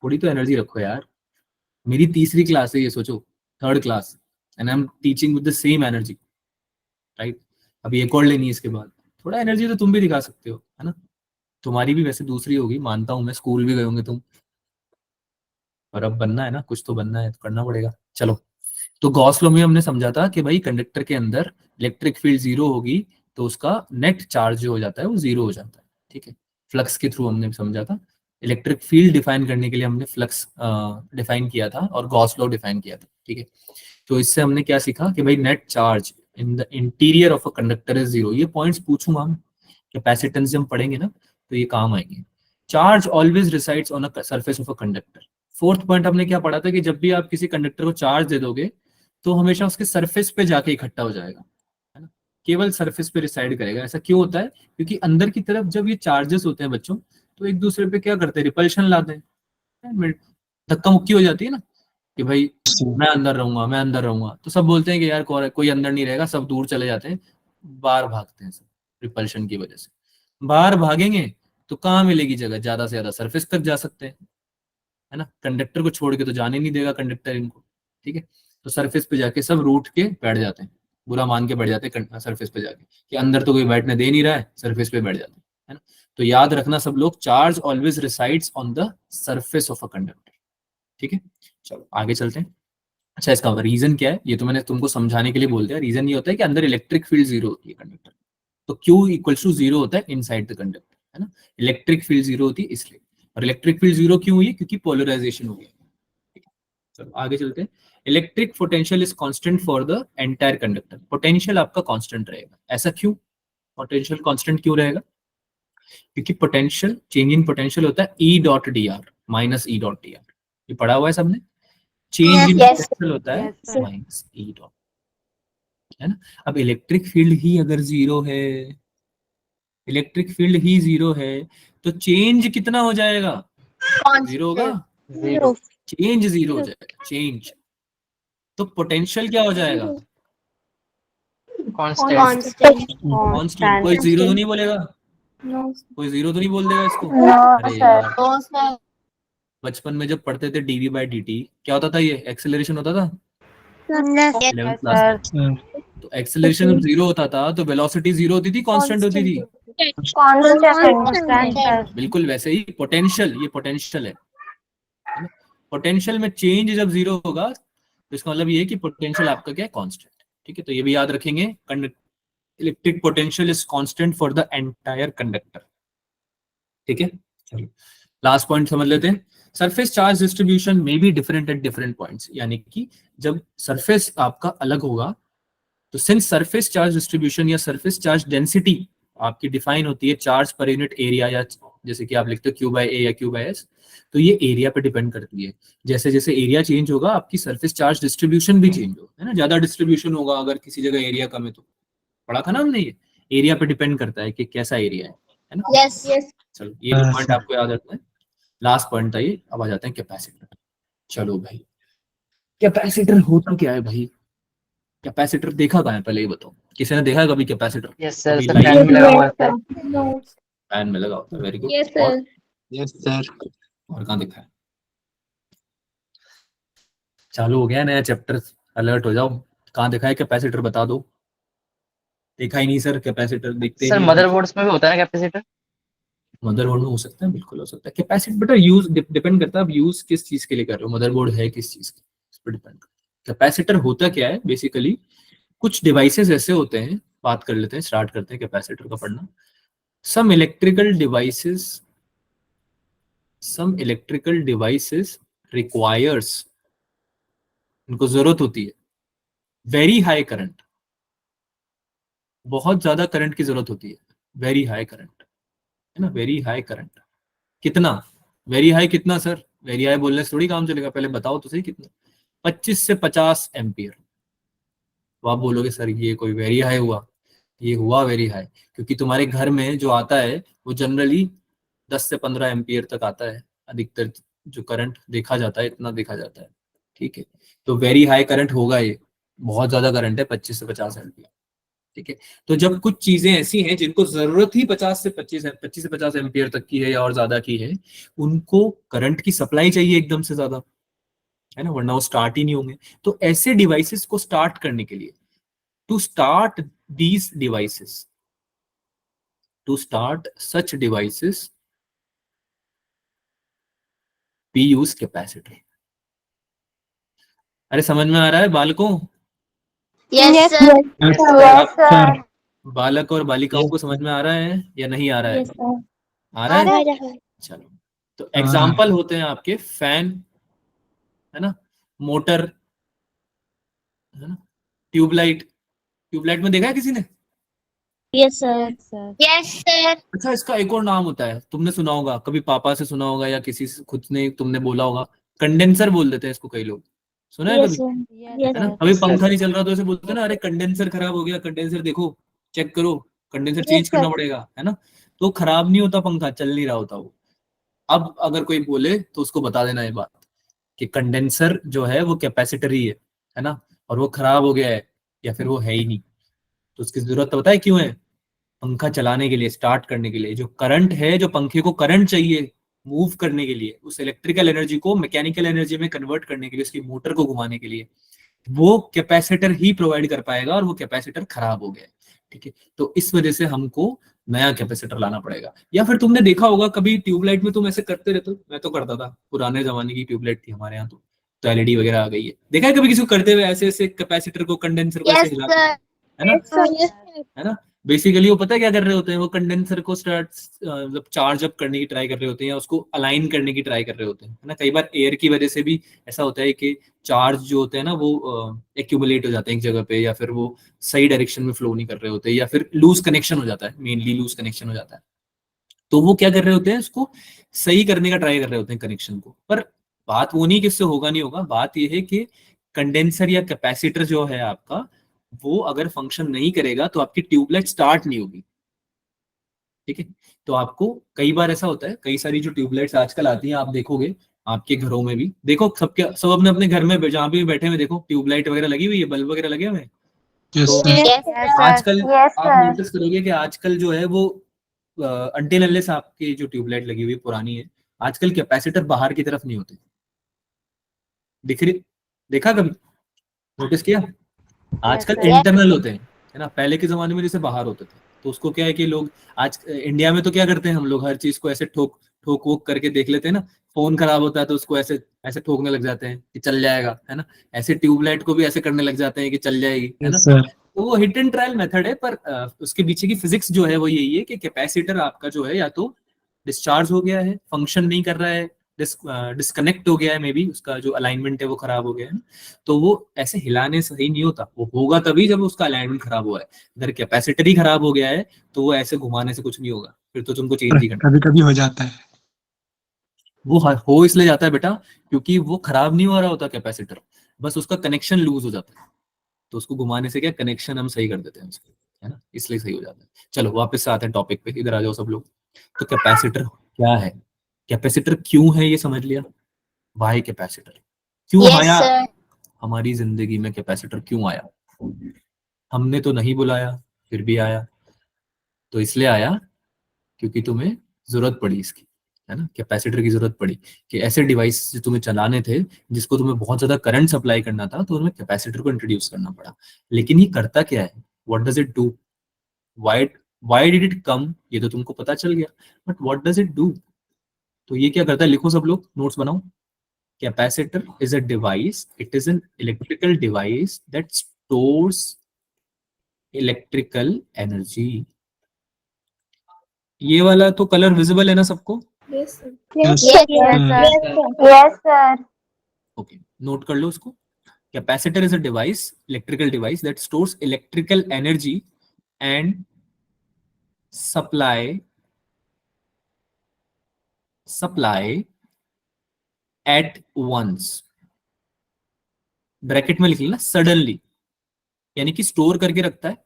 थोड़ी तो एनर्जी रखो यार, मेरी तीसरी क्लास है ये सोचो, third class, and I am teaching with the same energy, right, अभी एक और लेनी है इसके बाद, थोड़ा एनर्जी तो तुम भी दिखा सकते हो, है ना, तुम्हारी भी वैसे दूसरी होगी, मानता हूं मैं, स्कूल भी गए होंगे तुम, और अब बनना है ना, कुछ तो बनना है तो करना पड़ेगा। चलो, तो गॉस लॉ में हमने समझा था कि भाई कंडक्टर के अंदर इलेक्ट्रिक फील्ड जीरो होगी तो उसका नेट चार्ज जो हो जाता है वो जीरो हो जाता है, ठीक है, फ्लक्स के थ्रू हमने समझा था, इलेक्ट्रिक फील्ड डिफाइन करने के लिए हमने फ्लक्स डिफाइन किया था और गॉस लॉ डिफाइन किया था, ठीक है। तो इससे हमने क्या सीखा कि भाई net charge in the interior of a conductor is zero, ये पॉइंट्स पूछूंगा हम, कैपेसिटेंस हम पढ़ेंगे ना तो ये काम आएंगे। Charge always resides on a surface of a conductor, fourth point हमने क्या पढ़ा था कि जब भी आप किसी कंडक्टर को चार्ज दे दोगे तो हमेशा उसके सरफेस पे जाके इकट्ठा हो जाएगा, है ना, केवल सरफेस पे रिसाइड करेगा। ऐसा क्यों होता है, क्योंकि अंदर की तरफ जब ये चार्जेस होते हैं बच्चों तो एक दूसरे पे क्या करते हैं, रिपल्शन लाते हैं, धक्का मुक्की हो जाती है ना, कि भाई मैं अंदर रहूंगा, मैं अंदर रहूंगा, तो सब बोलते हैं कि यार कोई अंदर नहीं रहेगा, सब दूर चले जाते हैं, बाहर भागते हैं सब रिपल्शन की वजह से। बाहर भागेंगे तो कहाँ मिलेगी जगह, ज्यादा से ज्यादा सरफेस तक जा सकते हैं, है ना, कंडक्टर को छोड़ के तो जाने नहीं देगा कंडक्टर इनको, ठीक है। तो सरफेस पे जाके सब रूठ के बैठ जाते हैं, बुरा मान के बैठ जाते हैं सरफेस पे जाके कि अंदर तो कोई बैठने दे नहीं रहा है, सरफेस पे बैठ जाते हैं, है ना। तो याद रखना सब लोग, charge always resides on the surface of a conductor, ठीक है। चलो आगे चलते हैं। अच्छा, इसका रीजन क्या है, ये तो मैंने तुमको समझाने के लिए बोल दिया। रीजन ये होता है कि अंदर इलेक्ट्रिक फील्ड जीरो होती है कंडक्टर, तो Q इक्वल्स टू जीरो होता है इनसाइड द कंडक्टर, है ना। इलेक्ट्रिक फील्ड जीरो होती है इसलिए, और इलेक्ट्रिक फील्ड जीरो क्यों हुई है, क्योंकि पोलराइजेशन हो गया, ठीक है। चलो आगे चलते हैं। Electric potential is constant for the entire conductor, potential आपका कांस्टेंट रहेगा। ऐसा क्यों, पोटेंशियल कांस्टेंट क्यों रहेगा, क्योंकि पोटेंशियल, चेंज इन पोटेंशियल होता है E dot D R minus E dot D R, ये पढ़ा हुआ है सबने। Change in Yes. पोटेंशियल होता है माइनस E डॉट, है ना। अब इलेक्ट्रिक फील्ड ही अगर जीरो है, इलेक्ट्रिक फील्ड ही जीरो है, तो चेंज कितना हो जाएगा, जीरो होगा, जीरो चेंज जीरो हो जाएगा, चेंज। तो पोटेंशियल क्या हो जाएगा, कांस्टेंट कांस्टेंट। कोई जीरो तो नहीं बोलेगा, कोई जीरो तो नहीं बोल देगा इसको। नो अरे सर। यार, बचपन में जब पढ़ते थे डीवी बाई डी क्या होता था, ये एक्सेलरेशन होता था 11th क्लास में। सर तो एक्सेलरेशन जब जीरो होता था तो वेलोसिटी जीरो होती थी, कांस्टेंट होती थी। Constant sir. बिल्कुल वैसे ही पोटेंशियल, ये पोटेंशियल है ना? पोटेंशियल में चेंज जब जीरो होगा तो इसका मतलब ये है कि पोटेंशियल आपका क्या है, कांस्टेंट, ठीक है। तो ये भी याद रखेंगे, electric potential is constant for the entire conductor, ठीक है। चलो लास्ट पॉइंट समझ लेते हैं। सरफेस चार्ज डिस्ट्रीब्यूशन में be different at different points, यानी कि जब सरफेस आपका अलग होगा तो सिंस सरफेस चार्ज डिस्ट्रीब्यूशन या सरफेस चार्ज डेंसिटी आपकी डिफाइन होती है चार्ज पर यूनिट एरिया, या जैसे कि आप लिखते हो Q बाय A या Q बाय S, तो ये एरिया पे डिपेंड करती है। जैसे जैसे एरिया चेंज होगा आपकी सरफेस चार्ज डिस्ट्रीब्यूशन भी चेंज होगा, है ना। ज्यादा डिस्ट्रीब्यूशन होगा अगर किसी जगह एरिया कम है तो, पढ़ा था ना हमने, ये एरिया पे डिपेंड करता है कि कैसा एरिया है ना। Yes. चलो ये दो पॉइंट आपको याद रखना है। लास्ट पॉइंट था ये। अब आ जाते हैं कैपेसिटर। चलो भाई, कैपेसिटर होता क्या है भाई, कैपेसिटर देखा कहाँ है पहले ये बताओ, किसी ने देखा है कभी कैपेसिटर? यस सर, अभी सर लाइन फैन में लगा हुआ है सर। फैन में लगा होता है, very good. Yes, sir. Yes sir और कहाँ दिखा है? चालू हो गया नया चैप्टर, अलर्ट हो जाओ। कहाँ दिखा है कैपेसिटर, बता दो। देखा ही नहीं सर, कैपेसिटर दिखते सर नहीं। मदरबोर्ड्स में भी होता है ना कैपेसिटर? मदरबोर्ड में हो सकता है, बिल्कुल हो सकता है। कैपेसिटर बेटा यूज डिपेंड करता है, आप यूज किस चीज के लिए कर रहे हो, मदरबोर्ड है किस चीज की, इस पर डिपेंड करता है। कैपेसिटर होता क्या है बेसिकली, कुछ डिवाइसेस ऐसे होते हैं, बात कर लेते हैं, स्टार्ट करते हैं कैपेसिटर का पढ़ना। some electrical devices requires, इनको जरूरत होती है वेरी हाई करंट, बहुत ज्यादा करंट की जरूरत होती है, वेरी हाई करंट, है ना, वेरी हाई करंट। कितना वेरी हाई, कितना सर, वेरी हाई बोलने से थोड़ी काम चलेगा, पहले बताओ तो सही कितना। 25 से 50 एम्पियर। तो आप बोलोगे सर ये कोई वेरी हाई हुआ, ये हुआ वेरी हाई, क्योंकि तुम्हारे घर में जो आता है वो जनरली 10 से 15 एम्पियर तक आता है, अधिकतर जो करंट देखा जाता है इतना देखा जाता है, ठीक है। तो वेरी हाई करंट होगा, ये बहुत ज्यादा करंट है, 25 से 50 एम्पियर, ठीक है। तो जब कुछ चीजें ऐसी हैं जिनको जरूरत ही 25 से 50 एम्पियर तक की है या और ज्यादा की है, उनको करंट की सप्लाई चाहिए एकदम से ज्यादा, है ना, वरना वो स्टार्ट ही नहीं होंगे। तो ऐसे डिवाइसेस को स्टार्ट करने के लिए, to start these devices, to start such devices we use capacitor। अरे समझ में आ रहा है बालकों? Yes, sir. Yes yes sir sir. बालक और बालिकाओं को समझ में आ रहा है या नहीं आ रहा है? Yes, sir. आ रहा है। रहा है. चलो, तो एग्जाम्पल होते हैं आपके फैन, है ना, मोटर, है ना, ट्यूबलाइट। ट्यूबलाइट में देखा है किसी ने? Yes, sir. Yes, sir. अच्छा, इसका एक और नाम होता है, तुमने सुना होगा, कभी पापा से सुना होगा या किसी से खुद ने तुमने बोला होगा, कंडेंसर बोल देते हैं इसको कई लोग, सुना है Yes, कभी? sir. Yes, है ना, sir. अभी पंखा नहीं चल रहा तो ऐसे बोलते हैं ना, अरे कंडेंसर खराब हो गया, कंडेंसर देखो, चेक करो, कंडेंसर Yes, चेंज sir. करना पड़ेगा, है ना। तो खराब नहीं होता पंखा, चल नहीं रहा होता वो। अब अगर कोई बोले तो उसको बता देना ये बात कि कंडेंसर जो है वो कैपेसिटर ही है ना, और वो खराब हो गया है या फिर वो है ही नहीं, तो उसकी जरूरत पता है क्यों है? पंखा चलाने के लिए, स्टार्ट करने के लिए। जो करंट है, जो पंखे को करंट चाहिए मूव करने के लिए, उस इलेक्ट्रिकल एनर्जी को मैकेनिकल एनर्जी में कन्वर्ट करने के लिए, उसकी मोटर को घुमाने के लिए, वो कैपेसिटर ही प्रोवाइड कर पाएगा, और वो कैपेसिटर खराब हो गया है। ठीक है, तो इस वजह से हमको नया कैपेसिटर लाना पड़ेगा। या फिर तुमने देखा होगा कभी ट्यूबलाइट में तुम ऐसे करते रहते हो, मैं तो करता था, पुराने जमाने की ट्यूबलाइट थी हमारे यहाँ, तो एलईडी वगैरह आ गई है, देखा है कभी किसी को करते हुए ऐसे ऐसे कैपेसिटर को, कंडेंसर को ऐसे यस हिलाते सर, हैं, है ना? यस है ना? बेसिकली वो पता है क्या कर रहे होते हैं, वो कंडेंसर को स्टार्ट मतलब चार्ज अप करने की ट्राई कर रहे होते हैं, या उसको अलाइन करने की ट्राई कर रहे होते हैं, है ना? कई बार एयर की वजह से भी ऐसा होता है कि चार्ज जो होते हैं ना वो एक्यूमुलेट हो जाते हैं एक जगह पे, या फिर वो सही डायरेक्शन में फ्लो नहीं कर रहे होते, या फिर लूज कनेक्शन हो जाता है, मेनली लूज कनेक्शन हो जाता है। तो वो क्या कर रहे होते हैं, उसको सही करने का ट्राई कर रहे होते हैं कनेक्शन को। पर बात वो नहीं कि इससे होगा नहीं होगा, बात ये है कि कंडेंसर या कैपेसिटर जो है आपका, वो अगर फंक्शन नहीं करेगा तो आपकी ट्यूबलाइट स्टार्ट नहीं होगी। ठीक है, तो आपको कई बार ऐसा होता है, कई सारी जो ट्यूबलाइट्स आजकल आती हैं, आप देखोगे आपके घरों में भी, देखो सबके सब अपने अपने घर में जहां भी बैठे हुए देखो ट्यूबलाइट वगैरह लगी हुई है, बल्ब वगैरह लगे हुए हैं। यस तो सर। यस यस सर, आजकल यस आप सर। नोटिस करोगे कि आजकल जो है वो अनटिल अनलेस आपकी जो ट्यूबलाइट लगी हुई पुरानी है, आजकल कैपेसिटर बाहर की तरफ नहीं होते, दिख रही, देखा कभी, नोटिस किया? आजकल सर। इंटरनल होते हैं, है ना? पहले के जमाने में जैसे बाहर होते थे, तो उसको क्या है कि लोग आज इंडिया में तो क्या करते हैं हम लोग, हर चीज को ऐसे ठोक ठोक वोक करके देख लेते हैं ना। फोन खराब होता है तो उसको ऐसे ऐसे ठोकने लग जाते हैं कि चल जाएगा, है ना? ऐसे ट्यूबलाइट को भी ऐसे करने लग जाते हैं कि चल जाएगी, है ना? Yes sir. तो वो हिट एंड ट्रायल मेथड है, पर उसके पीछे की फिजिक्स जो है वो यही है कि कैपेसिटर आपका जो है या तो डिस्चार्ज हो गया है, फंक्शन नहीं कर रहा है, डिस्कनेक्ट हो गया है, मे बी उसका जो अलाइनमेंट है वो खराब हो गया है, तो वो ऐसे हिलाने से सही नहीं होता, वो होगा तभी जब उसका अलाइनमेंट खराब हुआ है। अगर कैपेसिटर ही खराब हो गया है तो वो ऐसे घुमाने से कुछ नहीं होगा, फिर तो तुमको चेंज ही करना। कभी कभी हो जाता है। वो हो इसलिए जाता है बेटा, क्योंकि वो खराब नहीं हो रहा होता कैपेसिटर, बस उसका कनेक्शन लूज हो जाता है, तो उसको घुमाने से क्या कनेक्शन हम सही कर देते हैं उसको, है ना? इसलिए सही हो जाता है। चलो वापस से आते हैं टॉपिक पे, इधर आ जाओ सब लोग। तो कैपेसिटर क्या है, कैपेसिटर क्यों है, ये समझ लिया? वाई कैपेसिटर क्यों यस आया सर, हमारी जिंदगी में, कैपेसिटर क्यों आया? हमने तो नहीं बुलाया, फिर भी आया, तो इसलिए आया क्योंकि तुम्हें जरूरत पड़ी इसकी, है ना? कैपेसिटर की जरूरत पड़ी कि ऐसे डिवाइस जो तुम्हें चलाने थे, जिसको तुम्हें बहुत ज्यादा करंट सप्लाई करना था, तो तुम्हें कैपेसिटर को इंट्रोड्यूस करना पड़ा। लेकिन ये करता क्या है, what does it do, why why did it come, ये तो तुमको पता चल गया, but what does it do? तो ये क्या करता है, लिखो सब लोग, नोट्स बनाओ। Capacitor is a device, it is an electrical device that stores electrical energy. ये वाला तो कलर विजिबल है ना सबको? Yes, sir. Yes yes Yes, sir, sir. Yes, sir. Okay, note कर लो उसको। Capacitor is a device, electrical device that stores electrical energy and supply at once। Bracket में लिख लेना सडनली, यानी कि स्टोर करके रखता है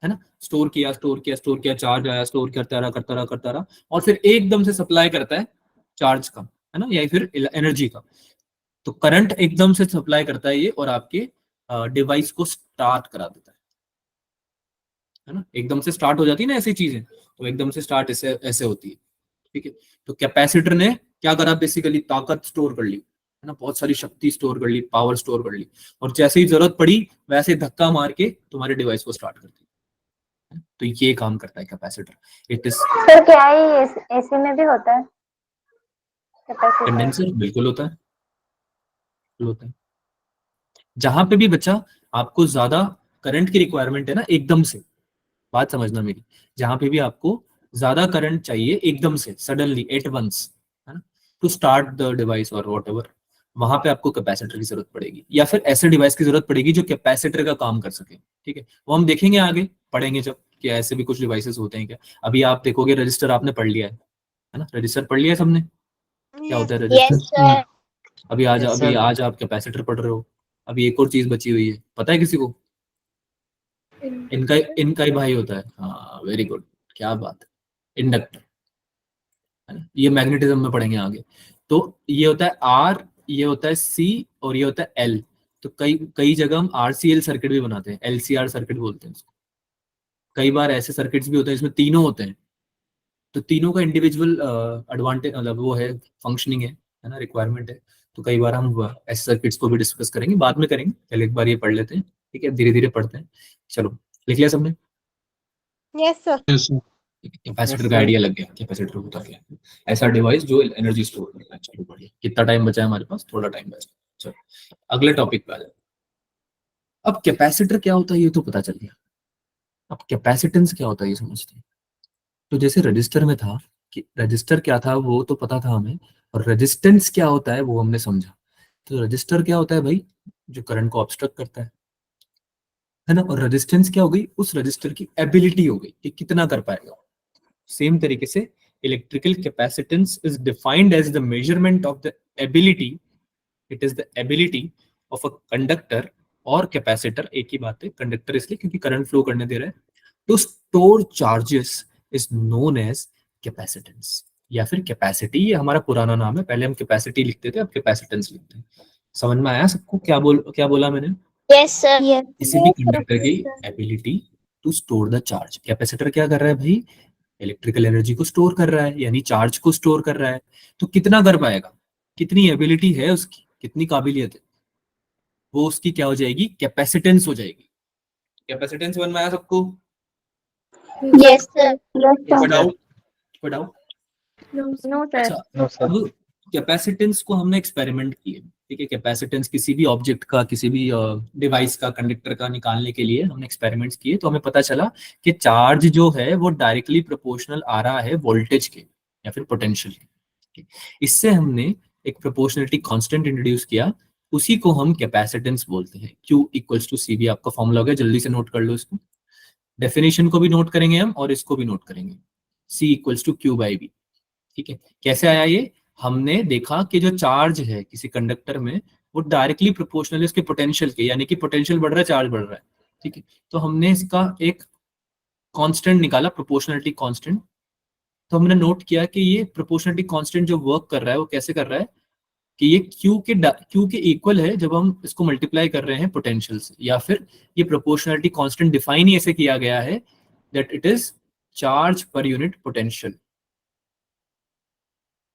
ना? स्टोर किया स्टोर किया स्टोर किया, चार्ज आया, स्टोर करता रहा करता रहा करता रहा, और फिर एकदम से सप्लाई करता है चार्ज का, है ना, या फिर एनर्जी का। तो करंट एकदम से सप्लाई करता है ये, और आपके डिवाइस को स्टार्ट करा देता है ना? एकदम से स्टार्ट हो जाती है ना ऐसी चीजें, तो एकदम से स्टार्ट ऐसे ऐसे होती है। ठीक है, तो कैपेसिटर ने क्या करा, बेसिकली ताकत स्टोर कर ली, है ना, बहुत सारी शक्ति स्टोर कर ली, पावर स्टोर कर ली, और जैसे ही जरूरत पड़ी वैसे धक्का मार के तुम्हारे डिवाइस को स्टार्ट कर दी। तो ये काम करता है कैपेसिटर। इट इज सर क्या है, एसी में भी होता है कैपेसिटर? कंडेंसर, बिल्कुल होता है, बिल्कुल होता है। जहां पे भी बच्चा आपको ज्यादा करंट की रिक्वायरमेंट है ना, एकदम से, बात समझना मेरी, जहां पे भी आपको ज्यादा करंट चाहिए एकदम से, सडनली एट वंस, है ना, टू स्टार्ट द डिवाइस और व्हाटएवर, वहां पे आपको कैपेसिटर की जरूरत पड़ेगी, या फिर ऐसे डिवाइस की जरूरत पड़ेगी जो कैपेसिटर का काम कर सके। ठीक है, वो हम देखेंगे आगे, पढ़ेंगे जब, कि ऐसे भी कुछ डिवाइसेस होते हैं क्या। अभी आप देखोगे रजिस्टर आपने पढ़ लिया है ना? रजिस्टर पढ़ लिया है सबने, क्या होता है रजिस्टर? यस सर, Yes, अभी sir. आज आप कैपेसिटर पढ़ रहे हो। अभी एक और चीज बची हुई है, पता है किसी को? इनका इनका ही भाई होता है, हाँ वेरी गुड, क्या बात है, इंडक्टर, है ना? ये मैग्नेटिज्म में पढ़ेंगे आगे। तो ये होता है आर, ये होता है सी और ये होता है एल। तो कई कई जगह हम RCL सर्किट भी बनाते हैं, LCR सर्किट बोलते हैं उसको। कई बार ऐसे सर्किट्स भी होते हैं इसमें तीनों होते हैं, तो तीनों का इंडिविजुअल एडवांटेज मतलब वो है, फंक्शनिंग है ना, रिक्वायरमेंट है। तो कई बार हम ऐसे सर्किट्स को भी डिस्कस करेंगे, बाद में करेंगे, पहले एक बार ये पढ़ लेते हैं, ठीक है, धीरे धीरे पढ़ते हैं। चलो लिख लिया सबने? Yes sir. Yes sir. Capacitor Yes, का sir. आइडिया लग गया, कैपेसिटर होता क्या है, ऐसा डिवाइस जो एनर्जी स्टोर करता है। चलो बढ़िया, कितना टाइम बचा है हमारे पास? थोड़ा टाइम बचा। चलो अगले टॉपिक पे आ जाओ। अब कैपेसिटर क्या होता है ये तो पता चल गया, अब कैपेसिटेंस क्या होता है ये समझते हैं। तो जैसे रजिस्टर में था कि रजिस्टर क्या था वो तो पता था हमें, और रेजिस्टेंस क्या होता है वो हमने समझा। तो रजिस्टर क्या होता है भाई? जो करंट को ऑब्स्ट्रक्ट करता है ना। और रेजिस्टेंस क्या हो गई? उस रजिस्टर की एबिलिटी हो गई कि कितना कर पाएगा। सेम तरीके से electrical capacitance is defined as the measurement of the ability, it is the ability of a conductor और कैपेसिटर, एक ही बात है, कंडक्टर इसलिए क्योंकि करंट फ्लो करने दे रहा है, to store charges is known as capacitance या फिर कैपेसिटी। ये हमारा पुराना नाम है, पहले हम कैपेसिटी लिखते थे, अब कैपेसिटेंस लिखते हैं। समझ में आया सबको? क्या बोला मैंने? Yes sir. यस किसी भी कंडक्टर की ability to store the charge. Capacitor क्या कर रहा है भाई? इलेक्ट्रिकल एनर्जी को स्टोर कर रहा है, यानी चार्ज को स्टोर कर रहा है। तो कितना कर पाएगा, कितनी एबिलिटी है उसकी, कितनी काबिलियत है, वो उसकी क्या हो जाएगी? कैपेसिटेंस हो जाएगी। कैपेसिटेंस समझ में आया सबको? Yes sir. कोई डाउट? कोई डाउट? No sir. अच्छा, No, sir. अब कैपेसिटेंस को हमने एक्सपेरिमेंट किए, ठीक है। कैपेसिटेंस किसी भी ऑब्जेक्ट का, किसी भी डिवाइस का, कंडक्टर का निकालने के लिए हमने एक्सपेरिमेंट्स किए, तो हमें पता चला कि चार्ज जो है वो डायरेक्टली प्रोपोर्शनल आ रहा है वोल्टेज के या फिर पोटेंशियल के। इससे हमने एक प्रोपोर्शनलिटी कांस्टेंट इंट्रोड्यूस किया, उसी को हम कैपेसिटेंस बोलते हैं। Q इक्वल्स टू CV आपका फॉर्मूला हो गया, जल्दी से नोट कर लो इसको। डेफिनेशन को भी नोट करेंगे हम और इसको भी नोट करेंगे। C इक्वल्स टू Q/V, ठीक है। कैसे आया ये? हमने देखा कि जो चार्ज है किसी कंडक्टर में वो डायरेक्टली प्रोपोर्शनल है उसके पोटेंशियल के, यानी कि पोटेंशियल बढ़ रहा है, चार्ज बढ़ रहा है, ठीक है। तो हमने इसका एक कांस्टेंट निकाला, प्रोपोर्शनलिटी कांस्टेंट। तो हमने नोट किया कि ये प्रोपोर्शनलिटी कांस्टेंट जो वर्क कर रहा है वो कैसे कर रहा है कि ये Q के इक्वल है जब हम इसको मल्टीप्लाई कर रहे हैं पोटेंशियल से, या फिर ये प्रोपोर्शनलिटी कांस्टेंट डिफाइन ही ऐसे किया गया है that it is charge per unit potential,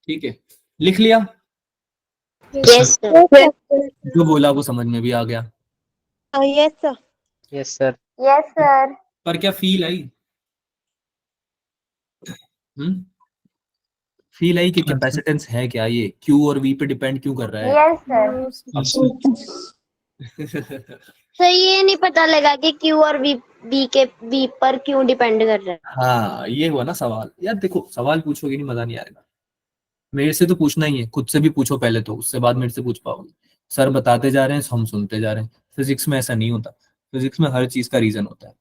ठीक है। लिख लिया? Yes sir. जो बोला वो समझ में भी आ गया, yes sir. Yes, sir. Yes sir. पर क्या फील आई? फील आई कि कैपेसिटेंस है क्या, ये Q और V पे डिपेंड क्यों कर रहा है? Yes sir. Yes sir. Sir ये नहीं पता लगा कि क्यू और वी पर क्यों डिपेंड कर रहा है। हाँ ये हुआ ना सवाल। यार देखो, सवाल पूछोगे नहीं मजा नहीं आएगा। मेरे से तो पूछना ही है, खुद से भी पूछो पहले, तो उससे बाद मेरे से पूछ पाओगे। सर बताते जा रहे हैं, हम सुनते जा रहे हैं। फिजिक्स में ऐसा नहीं होता, फिजिक्स में हर चीज का रीजन होता है,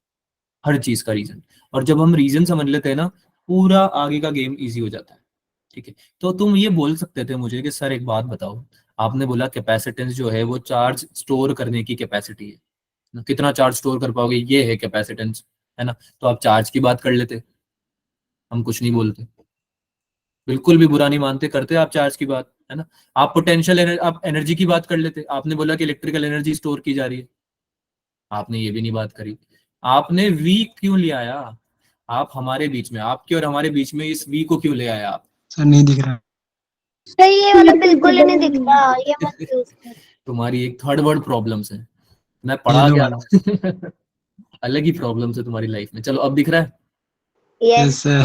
हर चीज का रीजन। और जब हम रीजन समझ लेते हैं ना, पूरा आगे का गेम इजी हो जाता है, ठीक है। तो तुम ये बोल सकते थे मुझे कि सर एक बात बताओ, आपने बोला कैपेसिटेंस जो है वो चार्ज स्टोर करने की कैपेसिटी है ना, कितना चार्ज स्टोर कर पाओगे, ये है कैपेसिटेंस, है ना। तो आप चार्ज की बात कर लेते, हम कुछ नहीं बोलते, बिल्कुल भी बुरा नहीं मानते, करते आप चार्ज की बात, है ना। आप आप एनर्जी की बात कर लेते, आपने बोला कि इलेक्ट्रिकल एनर्जी स्टोर की जा रही है, आपने ये भी नहीं बात करी। आपने वी क्यों ले आया? आप हमारे बीच में, आपके और हमारे बीच में इस वी को क्यों ले आया आप? सर नहीं दिख रहा। सर ये वाला बिल्कुल ही नहीं दिखता, ये मत यूज कर। तुम्हारी एक थर्ड वर्ड प्रॉब्लम्स है, मैं ये पढ़ा लो क्या वाला। रहा हूँ अलग ही प्रॉब्लम्स है तुम्हारी लाइफ में। चलो अब दिख रहा है? Yes yes sir.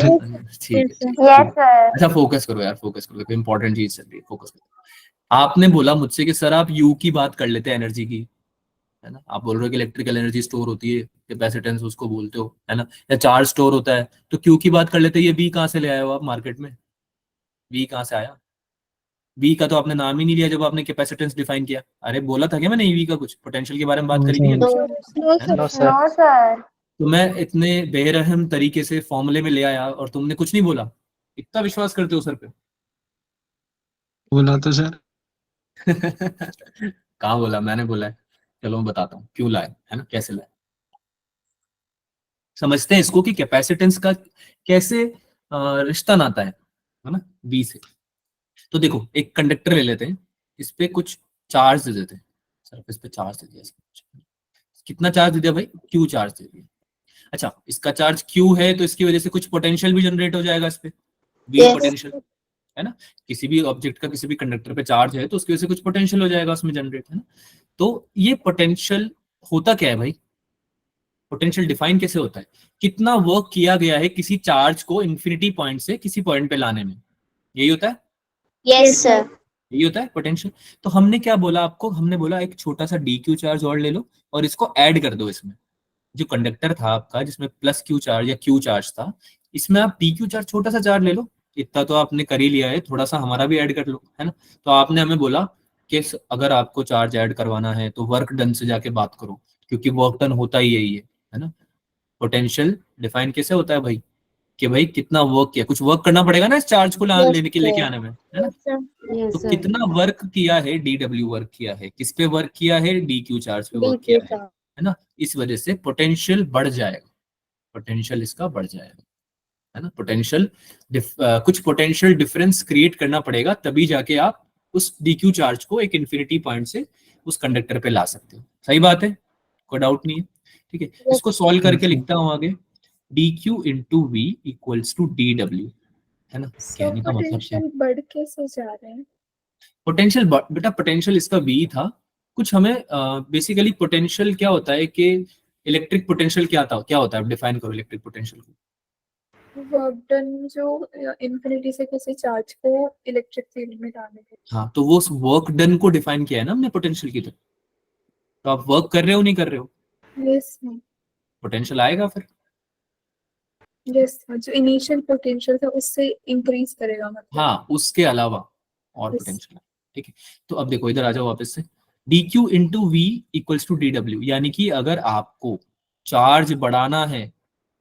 ठीक है, ठीक है। Yes sir. अच्छा फोकस करो यार, फोकस करो, इंपॉर्टेंट चीज चल रही है, फोकस करो। आपने बोला मुझसे कि सर आप यू की बात कर लेते हैं एनर्जी की, है ना। आप बोल रहे हो कि इलेक्ट्रिकल एनर्जी स्टोर होती है, कैपेसिटेंस उसको बोलते हो, है ना, या चार्ज स्टोर होता है, तो क्यू की बात कर लेते हैं। ये वी कहाँ से ले आए हो आप मार्केट में? वी कहाँ से आया? वी का तो आपने नाम ही नहीं लिया जब आपने कैपेसिटेंस डिफाइन किया। अरे बोला था क्या मैंने ईवी का कुछ पोटेंशियल के बारे में बात नो करी थी या सर। नहीं? है ना? No, sir. No sir. तो मैं इतने बेरहम तरीके से फॉर्मूले में ले आया और तुमने कुछ नहीं बोला। इतना विश्वास करते हो सर पे बोला तो सर। कहाँ बोला? मैंने बोला है। चलो मैं बताता हूँ क्यों लाए, है ना, कैसे लाए। समझते हैं इसको कि कैपेसिटेंस का कैसे रिश्ता नाता है ना वी से। तो देखो एक कंडक्टर ले लेते हैं, इस पे कुछ चार्ज दे देते हैं, सरफेस पे चार्ज दे दिया इसको। कितना चार्ज दे दिया भाई? क्यू चार्ज दे दिया। अच्छा, इसका चार्ज क्यू है तो इसकी वजह से कुछ पोटेंशियल भी जनरेट हो जाएगा इस पे, वी Yes. पोटेंशियल, है ना। किसी भी ऑब्जेक्ट का किसी भी कंडक्टर पे चार्ज है तो उसकी वजह से कुछ पोटेंशियल हो जाएगा उसमें जनरेट, है ना। तो ये पोटेंशियल होता क्या है भाई? पोटेंशियल डिफाइन कैसे होता है? कितना वर्क किया गया है किसी चार्ज को इंफिनिटी पॉइंट से किसी पॉइंट पे लाने में, यही होता है, Yes, sir. यही होता है पोटेंशियल। तो हमने क्या बोला आपको? हमने बोला एक छोटा सा डी क्यू चार्ज और ले लो और इसको ऐड कर दो इसमें। जो कंडक्टर था आपका जिसमें प्लस क्यू चार्ज या क्यू चार्ज था, इसमें आप डी क्यू चार्ज छोटा सा चार्ज ले लो। इतना तो आपने कर ही लिया है, थोड़ा सा हमारा भी ऐड कर लो, है ना। तो आपने हमें बोला कि अगर आपको चार्ज ऐड करवाना है तो वर्क डन से जाके बात करो, क्योंकि वर्क डन होता ही यही है ना। पोटेंशियल डिफाइन कैसे होता है भाई? कि भाई कितना वर्क किया, कुछ वर्क करना पड़ेगा ना इस चार्ज को Yes, लेके sir. आने में, है ना। Yes, तो sir. कितना वर्क किया है? डी डब्ल्यू वर्क किया है, किस पे वर्क किया है? डी क्यू चार्ज पे वर्क किया है ना। इस वजह से पोटेंशियल बढ़ जाएगा, पोटेंशियल इसका बढ़ जाएगा, है ना। पोटेंशियल कुछ पोटेंशियल डिफरेंस क्रिएट करना पड़ेगा, तभी जाके आप उस डी क्यू चार्ज को एक इंफिनिटी पॉइंट से उस कंडक्टर पे ला सकते हो। सही बात है, कोई डाउट नहीं है, ठीक है। इसको सॉल्व करके लिखता हूं आगे, D Q into V equals to D W, है ना। कहने का मतलब क्या? पोटेंशियल बढ़ कैसे जा रहे हैं? पोटेंशियल बेटा, पोटेंशियल इसका वी था कुछ। हमें बेसिकली पोटेंशियल क्या होता है कि इलेक्ट्रिक पोटेंशियल क्या होता है? आप डिफाइन करो इलेक्ट्रिक पोटेंशियल को। वर्क डन जो इंफिनिटी से किसी चार्ज को इलेक्ट्रिक फील्ड में डालने के हाँ, तो वो वर्क डन को डिफाइन किया है ना हमने पोटेंशियल की तरफ। तो आप वर्क कर रहे हो नहीं कर रहे हो, लिए। यस पोटेंशियल आएगा फिर। यस, जो इनिशियल पोटेंशियल था उससे इंक्रीज करेगा मतलब। हाँ, उसके अलावा और Yes. पोटेंशियल, ठीक है। तो अब देखो इधर आ जाओ वापस से, D Q into V equals to D W, यानी कि अगर आपको चार्ज बढ़ाना है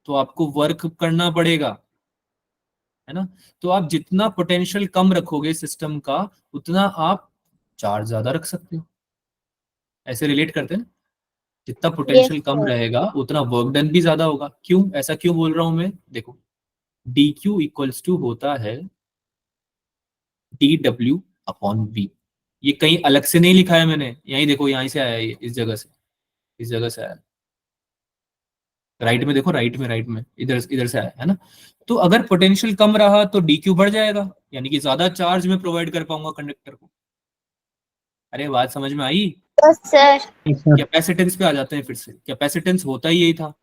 तो आपको वर्क करना पड़ेगा, है ना। तो आप जितना पोटेंशियल कम रखोगे सिस्टम का, उतना आप चार्ज ज्यादा रख सकते हो। ऐसे रिलेट करते हैं ना, जितना पोटेंशियल कम sir. रहेगा उतना वर्क डन भी ज्यादा होगा। क्यों ऐसा क्यों बोल रहा हूं मैं? देखो डी क्यू इक्वल्स टू होता है डी डब्ल्यू अपॉन वी। ये कहीं अलग से नहीं लिखा है मैंने, यही देखो, यहीं से आया है ये, इस जगह से आया। राइट में देखो, राइट में इधर से आया है ना। तो अगर पोटेंशियल कम रहा तो डी क्यू बढ़ जाएगा, यानी कि ज्यादा चार्ज में प्रोवाइड कर पाऊंगा कंडक्टर को। अरे बात समझ में आई? Yes, sir. कैपेसिटेंस पे आ जाते हैं फिर से। कैपेसिटेंस होता ही यही था,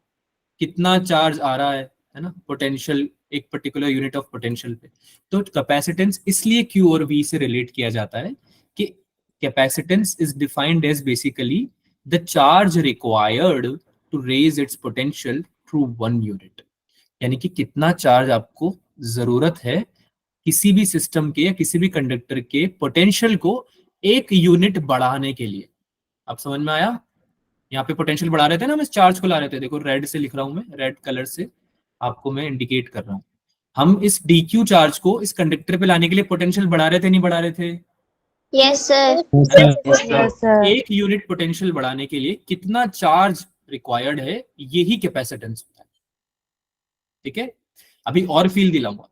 कितना चार्ज आ रहा है ना, पोटेंशियल एक पर्टिकुलर यूनिट ऑफ पोटेंशियल पे। तो कैपेसिटेंस इसलिए क्यू और वी से रिलेट किया जाता है कि capacitance is defined as basically the charge required to raise its potential through one unit. यानी कि कितना चार्ज आपको जरूरत है किसी भी सिस्टम के या किसी भी कंडक्टर के पोटेंशियल को एक यूनिट बढ़ाने के लिए। अब समझ में आया? यहाँ पे पोटेंशियल बढ़ा रहे थे ना, हम इस चार्ज को ला रहे थे। देखो रेड से लिख रहा हूं मैं, रेड कलर से आपको मैं इंडिकेट कर रहा हूं। हम इस डी क्यू चार्ज को इस कंडक्टर पे लाने के लिए पोटेंशियल बढ़ा रहे थे नहीं बढ़ा रहे थे? Yes, sir. Yes, sir. एक यूनिट पोटेंशियल बढ़ाने के लिए कितना चार्ज रिक्वायर्ड है, यही कैपेसिटेंस होता है, ठीक है। अभी और फील दिलाऊंगा,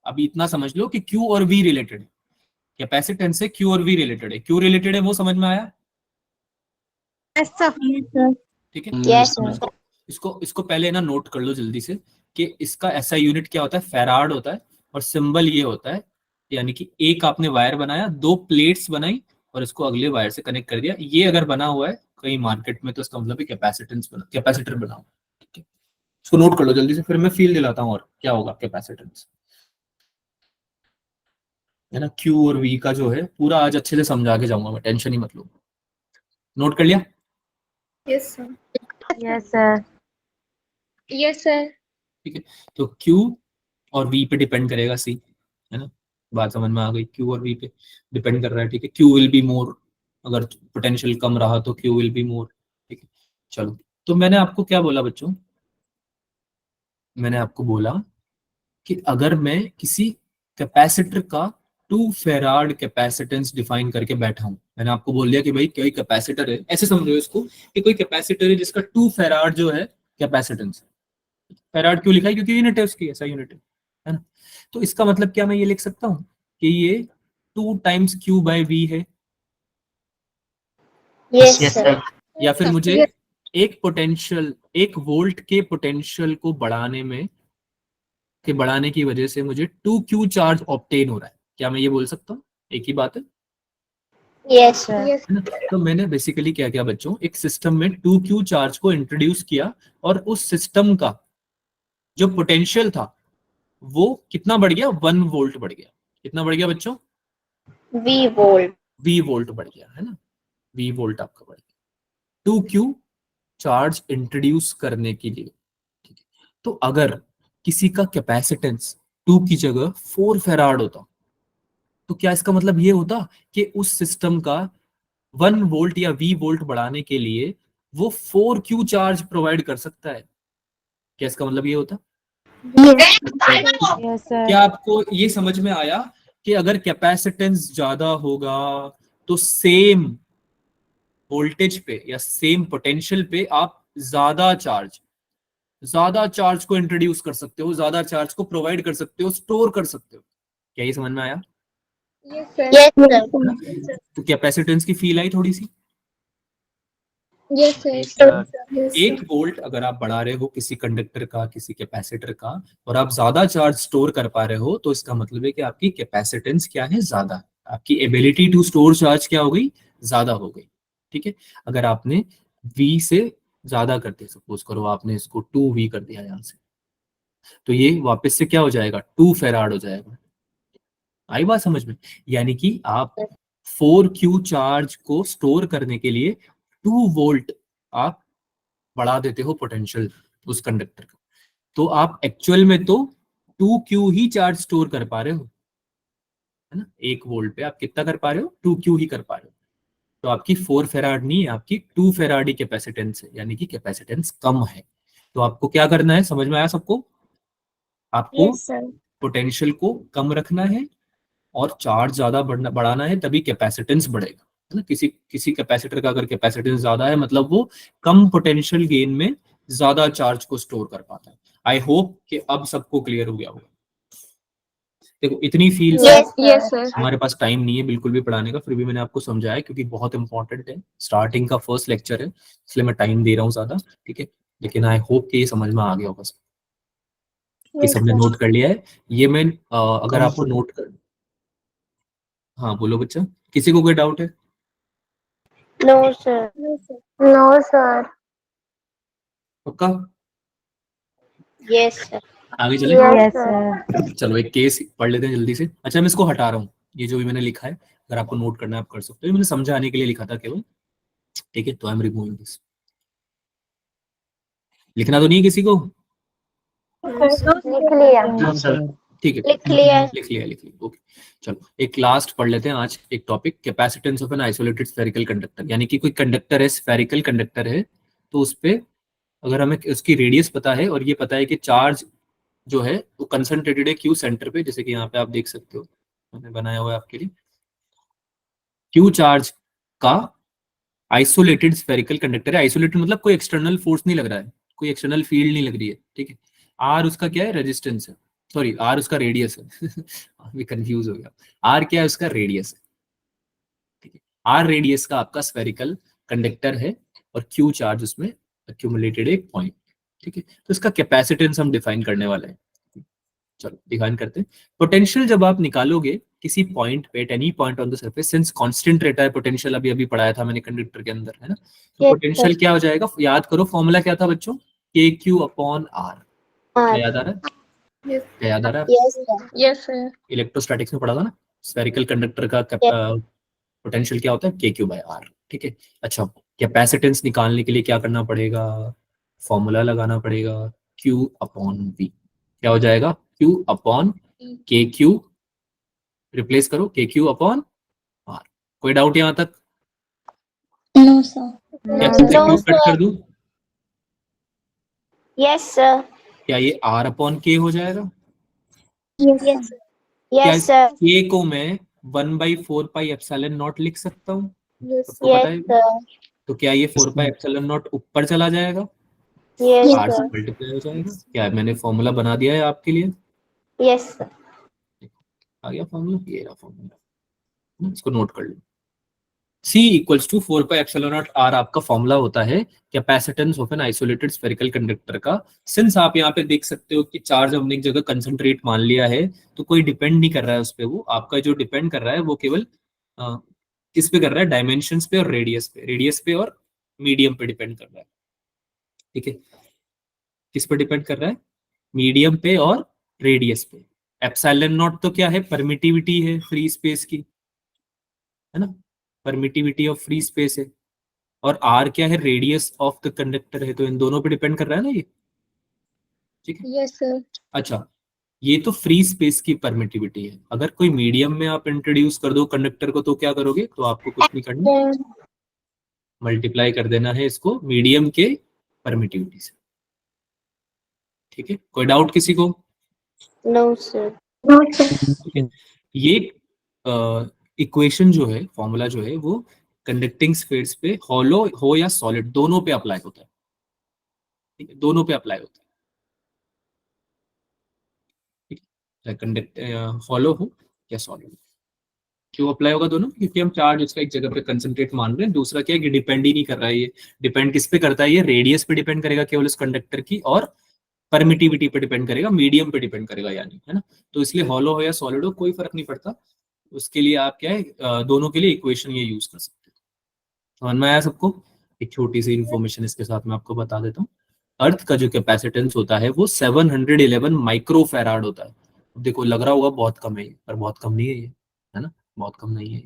अभी इतना समझ लो कि क्यू और वी रिलेटेड है, कैपेसिटेंस से क्यू और वी रिलेटेड है। क्यों रिलेटेड है वो समझ में आया? ऐसा ठीक है, Yes, समझ sir. लो। इसको पहले ना नोट कर लो जल्दी से कि इसका ऐसा यूनिट क्या होता है, फैराड होता है। और सिंबल ये होता है, यानी कि एक आपने वायर बनाया, दो प्लेट्स बनाई और इसको अगले वायर से कनेक्ट कर दिया। ये अगर बना हुआ है कहीं मार्केट में तो इसका मतलब कैपेसिटर बना हुआ, ठीक है। इसको नोट कर लो जल्दी से, फिर मैं फील दिलाता हूँ और क्या होगा कैपेसिटेंस, है ना। क्यू और वी का जो है पूरा आज अच्छे से समझा के जाऊंगा मैं, टेंशन ही मत लो। नोट कर लिया? Yes sir. Yes, sir. Yes, sir. ठीक है, तो Q और V पे डिपेंड करेगा C, है ना। बात समझ में आ गई? Q और V पे डिपेंड कर रहा है, ठीक है। Q विल बी मोर, अगर पोटेंशियल कम रहा तो Q विल बी मोर, ठीक है। चलो, तो मैंने आपको क्या बोला बच्चों? मैंने आपको बोला कि अगर मैं किसी कैपेसिटर का 2 फेराड कैपेसिटेंस डिफाइन करके बैठा हूं, मैंने आपको बोल दिया कि भाई कोई कैपेसिटर है, ऐसे समझो इसको कि कोई कैपेसिटर है जिसका 2 फेराड जो है कैपेसिटेंस। फेराड क्यों लिखा है? क्योंकि यूनिट है उसकी, ऐसा यूनिट है ना। तो इसका मतलब क्या मैं ये लिख सकता हूँ कि ये 2 टाइम्स Q बाय V है, यस यस सर सर या फिर मुझे एक पोटेंशियल, 1 वोल्ट के पोटेंशियल को बढ़ाने की वजह से मुझे 2Q चार्ज ऑब्टेन हो रहा है, क्या मैं ये बोल सकता हूँ? एक ही बात है यस सर है ना? तो मैंने बेसिकली क्या किया बच्चों, एक सिस्टम में 2Q चार्ज को इंट्रोड्यूस किया और उस सिस्टम का जो पोटेंशियल था वो कितना बढ़ गया, 1 वोल्ट बढ़ गया। कितना बढ़ गया बच्चों? वी वोल्ट V वोल्ट बढ़ गया, है ना? V वोल्ट आपका बढ़ गया 2Q चार्ज इंट्रोड्यूस करने के लिए, ठीक है? तो अगर किसी का कैपेसिटेंस 2 की जगह 4 फेराड होता, तो क्या इसका मतलब ये होता कि उस सिस्टम का 1 वोल्ट या V वोल्ट बढ़ाने के लिए वो 4Q चार्ज प्रोवाइड कर सकता है? क्या इसका मतलब ये होता? Yes sir. क्या आपको ये समझ में आया कि अगर कैपेसिटेंस ज्यादा होगा तो सेम वोल्टेज पे या सेम पोटेंशियल पे आप ज्यादा चार्ज को इंट्रोड्यूस कर सकते हो, ज्यादा चार्ज को प्रोवाइड कर सकते हो, स्टोर कर सकते हो? क्या ये समझ में आया? यस सर यस सर तो कैपेसिटेंस की फील आई थोड़ी सी? यस सर यस 1 वोल्ट अगर आप बढ़ा रहे हो किसी कंडक्टर का, किसी कैपेसिटर का, और आप ज्यादा चार्ज स्टोर कर पा रहे हो, तो इसका मतलब है कि आपकी कैपेसिटेंस क्या है, ज्यादा है। आपकी एबिलिटी टू स्टोर चार्ज क्या हो गई, ज्यादा हो गई, ठीक है? अगर आपने V से ज्यादा करते, सपोज करो आपने इसको 2V कर दिया यहां से, तो ये वापस से क्या हो जाएगा, 2 फेराड हो जाएगा। आई बात समझ में? यानी कि आप 4Q चार्ज को स्टोर करने के लिए 2 वोल्ट आप बढ़ा देते हो पोटेंशियल उस कंडक्टर का, तो आप एक्चुअल में तो 2Q ही चार्ज स्टोर कर पा रहे हो, है ना? 1 वोल्ट पे आप कितना कर पा रहे हो, 2Q ही कर पा रहे हो। तो आपकी 4 फेराड नहीं है, आपकी 2 फेराड की कैपेसिटेंस है, यानी कि कैपेसिटेंस कम है। तो आपको क्या करना है, समझ में आया सबको? आपको यस सर पोटेंशियल को कम रखना है और चार्ज ज्यादा बढ़ाना है, तभी कैपेसिटेंस बढ़ेगा, है ना? किसी किसी कैपेसिटर का अगर कैपेसिटेंस ज्यादा है, मतलब वो कम पोटेंशियल गेन में ज्यादा चार्ज को स्टोर कर पाता है। आई होप कि अब सबको क्लियर हो गया होगा। देखो इतनी फील यस सर हमारे पास टाइम नहीं है बिल्कुल भी पढ़ाने का, फिर भी मैंने आपको समझाया क्योंकि बहुत इंपॉर्टेंट है, स्टार्टिंग का फर्स्ट लेक्चर है, इसलिए मैं टाइम दे रहा हूँ ज्यादा, ठीक है? लेकिन आई होप कि ये समझ में आ गया होगा सब। ये सबने नोट कर लिया है? ये मैं अगर आपको नोट कर, हाँ बोलो बच्चा, किसी को कोई डाउट है? नो सर नो सर पक्का? यस सर आगे चले? यस सर चलो एक केस पढ़ लेते हैं जल्दी से। अच्छा मैं इसको हटा रहा हूँ, ये जो भी मैंने लिखा है, अगर आपको नोट करना है आप कर सकते हो, ये मैंने समझाने के लिए लिखा था केवल, ठीक है? तो आई एम रिमूविंग दिस। लिखना तो नहीं है किसी को? लिख लिया ठीक है, लिख लिया लिख लिया ओके। चलो एक लास्ट पढ़ लेते हैं आज, एक topic, capacitance of an isolated spherical conductor. यानी कि कोई कंडक्टर है, स्फेरिकल कंडक्टर है, तो उस पे अगर हमें उसकी रेडियस पता है और ये पता है कि चार्ज जो है वो कंसंट्रेटेड है Q सेंटर पे, जैसे कि यहाँ पे आप देख सकते हो, मैंने बनाया हुआ है आपके लिए, Q चार्ज का आइसोलेटेड स्फेरिकल कंडक्टर है। आइसोलेटेड मतलब कोई एक्सटर्नल फोर्स नहीं लग रहा है, कोई एक्सटर्नल फील्ड नहीं लग रही है, ठीक है? आर उसका क्या है, रेजिस्टेंस है, सॉरी आर उसका रेडियस है अभी कंफ्यूज हो गया। आर क्या है, उसका रेडियस है, ठीक है? आर रेडियस का आपका स्फेरिकल कंडक्टर है और Q चार्ज उसमें एक्यूमुलेटेड एक पॉइंट, ठीक है? तो इसका कैपेसिटेंस हम डिफाइन करने वाले हैं। चलो डिफाइन करते हैं। पोटेंशियल जब आप निकालोगे किसी पॉइंट पे, at any point on the surface, since constant रहता है पोटेंशियल, अभी अभी पढ़ाया था मैंने कंडक्टर के अंदर, है ना? तो पोटेंशियल क्या हो जाएगा, याद करो फॉर्मूला क्या था बच्चों, KQ/R। क्या याद आ रहा है? क्या याद आ रहा है? Yes sir yes sir electrostatics में पढ़ा था ना, स्फेरिकल कंडक्टर का पोटेंशियल क्या होता है, KQ/R, ठीक है? अच्छा कैपेसिटेंस निकालने के लिए क्या करना पड़ेगा, फॉर्मूला लगाना पड़ेगा, Q/V। क्या हो जाएगा, Q/KQ, रिप्लेस करो KQ/R। कोई डाउट यहाँ तक? नो सर क्या सब्स्टिट्यूट कट कर दूं? यस सर क्या ये R/K हो जाएगा? यस क्या यस इस सर K को मैं 1/4πε0 लिख सकता हूँ? यस सबको पता यस है? सर तो क्या ये 4πε0 ऊपर चला जाएगा, यस R से सर मल्टीप्लाई हो जाएगा? क्या मैंने फॉर्मूला बना दिया है आपके लिए? यस सर आ गया फॉर्मूला, ये रहा फॉर्मूला, इसको नोट कर लो। C इक्वल्स टू 4πε0r आपका फॉर्मूला होता है capacitance of an isolated spherical conductor का। सिंस आप यहाँ पे देख सकते हो कि चार्ज हमने एक जगह कंसंट्रेट मान लिया है, तो कोई डिपेंड नहीं कर रहा है उस पे, वो आपका जो डिपेंड कर रहा है वो केवल किस पे कर रहा है, डायमेंशंस पे और रेडियस पे और मीडियम पे डिपेंड कर रहा है। ठीक है, किस पे डिपेंड कर रहा है, मीडियम पे और रेडियस पे। एप्सिलॉन नॉट तो क्या है, परमिटिविटी है फ्री स्पेस की, है ना, परमिटिविटी ऑफ फ्री स्पेस है, और आर क्या है, रेडियस ऑफ द कंडक्टर है, तो इन दोनों पे डिपेंड कर रहा है ना ये। ठीक है, यस सर। अच्छा ये तो फ्री स्पेस की परमिटिविटी है। अगर कोई मीडियम में आप इंट्रोड्यूस कर दो कंडक्टर को तो क्या करोगे, तो आपको कुछ नहीं करना, मल्टीप्लाई कर देना है इसको मीडियम के परमिटिविटी से। ठीक है, कोई डाउट किसी को? No sir. ये इक्वेशन जो है, फॉर्मूला जो है, वो कंडक्टिंग स्फीयर्स पे हॉलो हो या सॉलिड दोनों पे अप्लाई होता है। ठीक है, दोनों पे अप्लाई होता है। ठीक है, कंडक्ट हॉलो हो या सॉलिड, क्यों अप्लाई होगा दोनों, क्योंकि हम चार्ज उसका एक जगह पे कंसंट्रेट मान रहे हैं। दूसरा क्या है कि डिपेंड ही नहीं कर रहा है, ये डिपेंड किस पे करता है, ये रेडियस पे डिपेंड करेगा केवल उस कंडक्टर की, और परमिटिविटी पे डिपेंड करेगा, मीडियम पे डिपेंड करेगा यानी, है ना। तो इसलिए हॉलो हो या सॉलिड हो कोई फर्क नहीं पड़ता, उसके लिए आप क्या है दोनों के लिए इक्वेशन ये यूज कर सकते हैं। समझ में आया सबको? एक छोटी सी इंफॉर्मेशन इसके साथ मैं आपको बता देता हूँ। अर्थ का जो कैपेसिटेंस होता है वो 711 माइक्रोफैराड होता है। देखो लग रहा होगा बहुत कम है, पर बहुत कम नहीं है ये, है ना, बहुत कम नहीं है।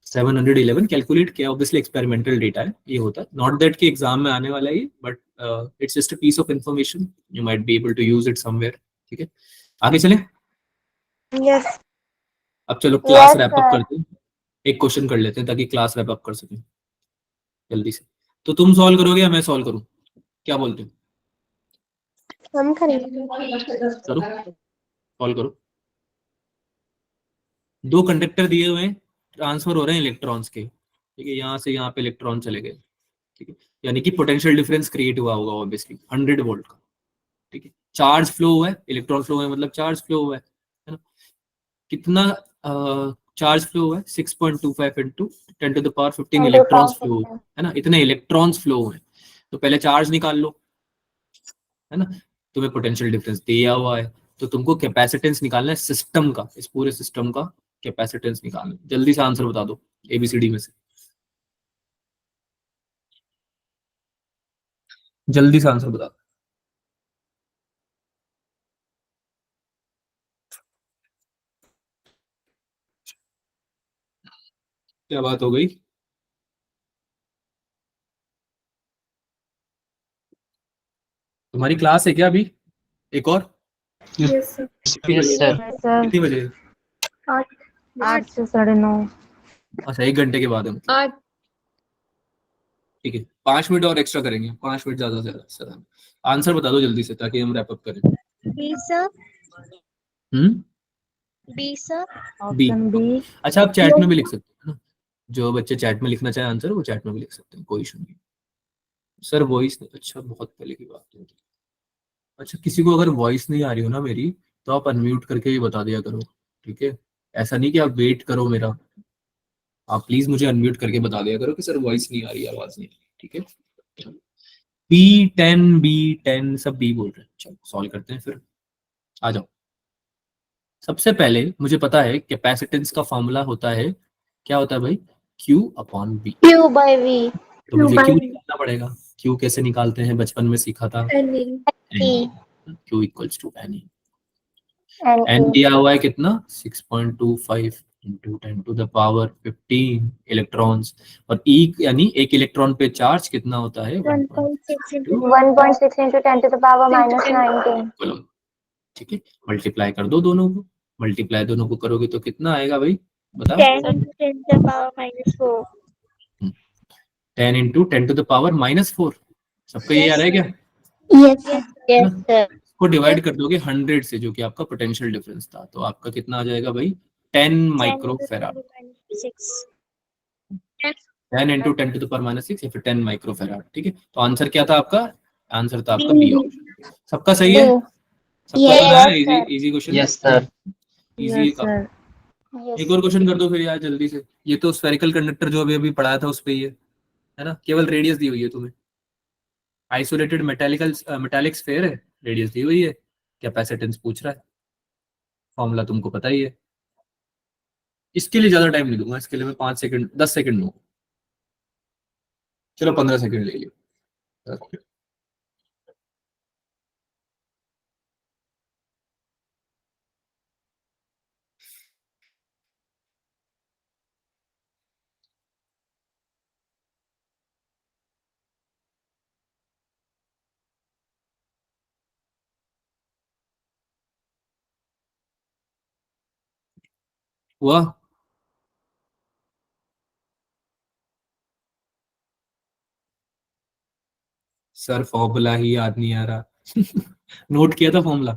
711 कैलकुलेट किया, ऑब्वियसली एक्सपेरिमेंटल डेटा है, ये होता है, नॉट दैट कि एग्जाम में आने वाला है ये, but it's just a piece of information, you might be able to use it somewhere. ठीक है, आगे चलें। यस अब चलो class Yes, wrap up sir. करते हैं, एक क्वेश्चन कर लेते हैं ताकि क्लास रैप अप कर सकें जल्दी से। तो तुम सॉल्व करोगे या मैं सॉल्व करूं, क्या बोलते हो? हम करेंगे। करो, सॉल्व करो। दो कंडक्टर दिए हुए हैं, ट्रांसफर हो रहे हैं इलेक्ट्रॉन्स के। ठीक है, यहाँ से यहाँ पे इलेक्ट्रॉन चले गए। ठीक है, यानी कि पोटेंशियल डिफरेंस क्रिएट हुआ होगा ऑब्वियसली 100 वोल्ट का। ठीक है, चार्ज फ्लो हुआ है, इलेक्ट्रॉन फ्लो है, मतलब चार्ज फ्लो हुआ है ना। कितना चार्ज फ्लो हुआ है, 6.25 into 10 to the power 15 electrons flow है ना, इतने इलेक्ट्रॉन्स फ्लो हुए। तो पहले चार्ज निकाल लो, है ना, तुम्हें पोटेंशियल डिफरेंस दिया हुआ है, तो तुमको कैपेसिटेंस निकालना है सिस्टम का, इस पूरे सिस्टम का कैपेसिटेंस निकालना है। जल्दी से आंसर बता दो एबीसीडी में से, जल्दी से आंसर बता दो। क्या बात हो गई? तुम्हारी क्लास है क्या अभी एक और? Yes sir. कितनी यस बजे? सर। कितनी बजे? 8 से 9:30। अच्छा 1 घंटे के बाद हम, 8। ठीक है 5 मिनट और एक्स्ट्रा करेंगे, 5 मिनट ज्यादा से ज्यादा। आंसर बता दो जल्दी से ताकि हम रैप अप करें। B sir. B sir. B. Option B. अच्छा आप चैट में भी लिख सकते हैं ना, जो बच्चे चैट में लिखना चाहे आंसर वो चैट में भी लिख सकते हैं, कोई इशू नहीं। सर वॉइस, अच्छा बहुत पहले की बात है। अच्छा किसी को अगर वॉइस नहीं आ रही हो ना मेरी, तो आप अनम्यूट करके भी बता दिया करो। ठीक है, ऐसा नहीं कि आप वेट करो मेरा, आप प्लीज मुझे अनम्यूट करके बता दिया करो कि सर वॉइस नहीं आ रही, आवाज नहीं आ रही। ठीक है, B10 सब बी बोल रहे हैं। चलो सॉल्व करते हैं फिर, आ जाओ। सबसे पहले मुझे पता है कैपेसिटेंस का फॉर्मूला होता है, क्या होता है भाई, Q upon B. Q by V. तो मुझे Q निकालना पड़ेगा। Q कैसे निकालते हैं, बचपन में सीखा था, Q equals to N। N दिया हुआ है कितना, 6.25 into 10 to the power 15 electrons, और E यानी एक इलेक्ट्रॉन पे चार्ज कितना होता है, 1.6 into 1.6 into 10 to the power minus 19. Coulomb. ठीक है, मल्टीप्लाई कर दो दोनों को, मल्टीप्लाई दोनों को करोगे तो कितना आएगा भाई, बताओ। 10 into 10 to the power minus 4. 10 into 10 to the power -4। सबका ये आ रहा है क्या? Yes, yes, sir. को डिवाइड कर दोगे 100 से, जो कि आपका पोटेंशियल डिफरेंस था, तो आपका कितना आ जाएगा भाई, 10 microfarad. 10 into 10 to the power -6 या फिर 10 माइक्रोफैराड। ठीक है, तो आंसर क्या था आपका, आंसर था आपका बी ऑप्शन। सबका सही है, सबका Yes, सुना है, easy easy question. Yes sir. Easy Yes, sir. Yes. एक और क्वेश्चन कर दो फिर यार जल्दी से। ये तो स्फेरिकल कंडक्टर जो अभी अभी पढ़ाया था उस पे ही है ना, केवल रेडियस दी हुई है तुम्हें। आइसोलेटेड मेटालिक स्फेयर है, रेडियस दी हुई है, कैपेसिटेंस पूछ रहा है, फॉर्मूला तुमको पता ही है। इसके लिए ज्यादा टाइम नहीं दूंगा, इसके लिए मैं 5 सेकंड 10 सेकंड दूंगा, चलो 15 सेकंड ले लियो। हुआ? सर फॉर्मूला ही याद नहीं आ रहा। नोट किया था formula?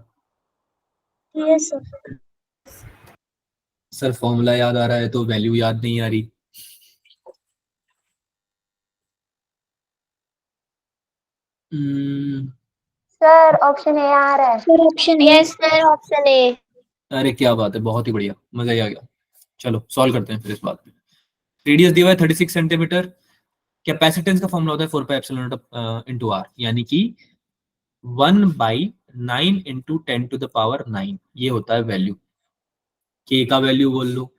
Yes, sir. Sir formula याद आ रहा है तो वैल्यू याद नहीं आ रही। सर ऑप्शन ए आ रहा है। Sir, option A. Yes sir option A. अरे क्या बात है, बहुत ही बढ़िया, मजा ही आ गया। चलो सॉल्व करते हैं फिर इस बात पे। रेडियस दिया हुआ है 36 सेंटीमीटर, कैपेसिटेंस का फॉर्मूला होता है 4 pi epsilon naught into R, यानी कि 1/9 इंटू 10 टू द पावर 9, ये होता है वैल्यू। के का वैल्यू बोल लो,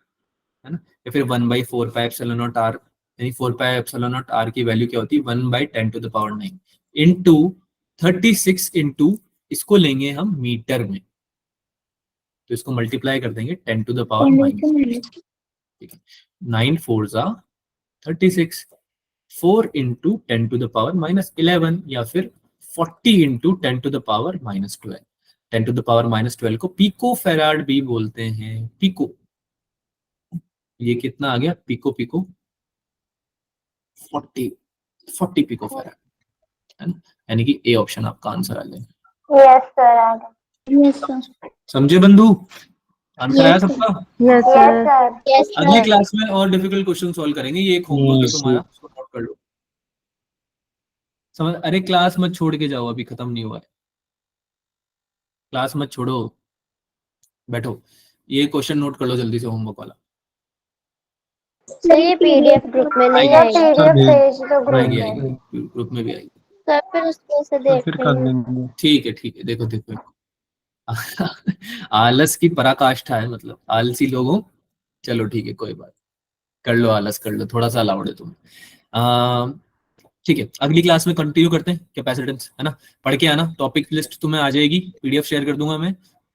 है ना, या फिर 1/4 पाई एप्सिलॉन नॉट आर, यानी 4 पाई एप्सिलॉन नॉट आर की वैल्यू क्या होती है 1/10 to the power 9 into 36 into, इसको लेंगे हम मीटर में, तो इसको मल्टीप्लाई कर देंगे 10 टू द पावर 9। ठीक है, 9 4 जा 36, 4 इंटू 10 टू द पावर -11, या फिर 40 into 10 to the power -12। 10 to the power -12 को पिको फेराड भी बोलते हैं, पिको। ये कितना आ गया, पिको पिको 40 पिको फेराड, है ना, यानी कि ए ऑप्शन आपका आंसर आ जाएगा। यस सर आ गया। Yes, sir. समझे बंधु? आंसर आया Yes, sir. सबका? Yes yes sir. Sir. Yes, अगली sir. क्लास में और डिफिकल्ट क्वेश्चन सॉल्व करेंगे, ये एक होमवर्क है तुम्हारा, उसको नोट कर लो। समझ? अरे क्लास मत छोड़ के जाओ, अभी खत्म नहीं हुआ है, क्लास मत छोड़ो, बैठो। ये क्वेश्चन नोट कर लो जल्दी से, होमवर्क वाला। सर ये पीडीएफ ग्रुप में नहीं आएगी। है, पीडीएफ भेज दो ग्रुप आएगी में। आएगी, ग्रुप में भी आएगी। सर फिर उसको से तो फिर देखते कर हैं। देंगे। ठीक है, देखो देखो आलस की पराकाष्ठा है, मतलब आलसी लोगों। चलो ठीक है, कोई बात, कर लो आलस, कर लो, थोड़ा सा अलाउड है तुम्हें। ठीक है, अगली क्लास में कंटिन्यू करते हैं कैपेसिटेंस, है ना। पढ़ के आना, टॉपिक लिस्ट तुम्हें आ जाएगी, पीडीएफ शेयर कर दूंगा मैं,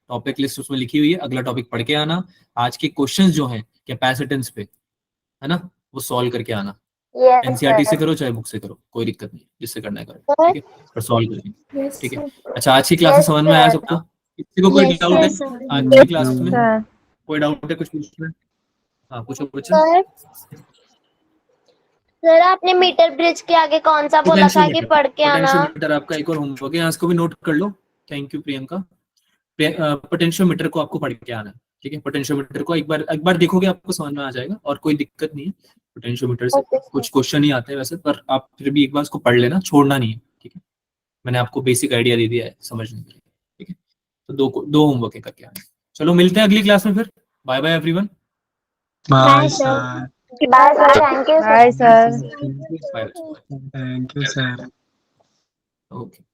टॉपिक लिस्ट उसमें लिखी हुई है, अगला टॉपिक पढ़ के आना। आज के क्वेश्चंस जो हैं कैपेसिटेंस पे, है ना, वो सॉल्व करके आना। यस एनसीईआरटी से सर। करो चाहे बुक से करो, कोई दिक्कत नहीं, जिससे करना है करो, ठीक है, पर सॉल्व करेंगे। Yes, ठीक है, sir. अच्छा आज की क्लास में Yes, समझ में आया sir. सबको? किसी को कोई Yes, डाउट है yes, sir. आज की क्लास में? सर कोई डाउट है कुछ पूछना है? हाँ पूछो बच्चा। सर आपने मीटर ब्रिज के आगे कौन सा बोला था कि पढ़ के आना? पोटेंशियोमीटर आपका एक और होमवर्क है, यहाँ इसको भी नोट कर लो। Thank you Priyanka. पोटेंशियोमीटर को आपको पढ़ के आना है, ठीक है। पोटेंशियोमीटर को एक बार देखोगे आपको समझ में आ जाएगा, और कोई दिक्कत नहीं है पोटेंशियोमीटर से। Okay, sir. कुछ क्वेश्चन ही आते हैं वैसे, पर आप फिर भी एक बार इसको पढ़ लेना, छोड़ना नहीं है, ठीक है। मैंने आपको बेसिक आइडिया दे दिया है समझने के लिए, ठीक है। तो दो होमवर्क है करके आना। चलो मिलते हैं अगली क्लास में फिर। Bye bye everyone. Bye sir. Sir. Bye sir, thank you sir. Bye sir. Bye. Thank you sir. Okay.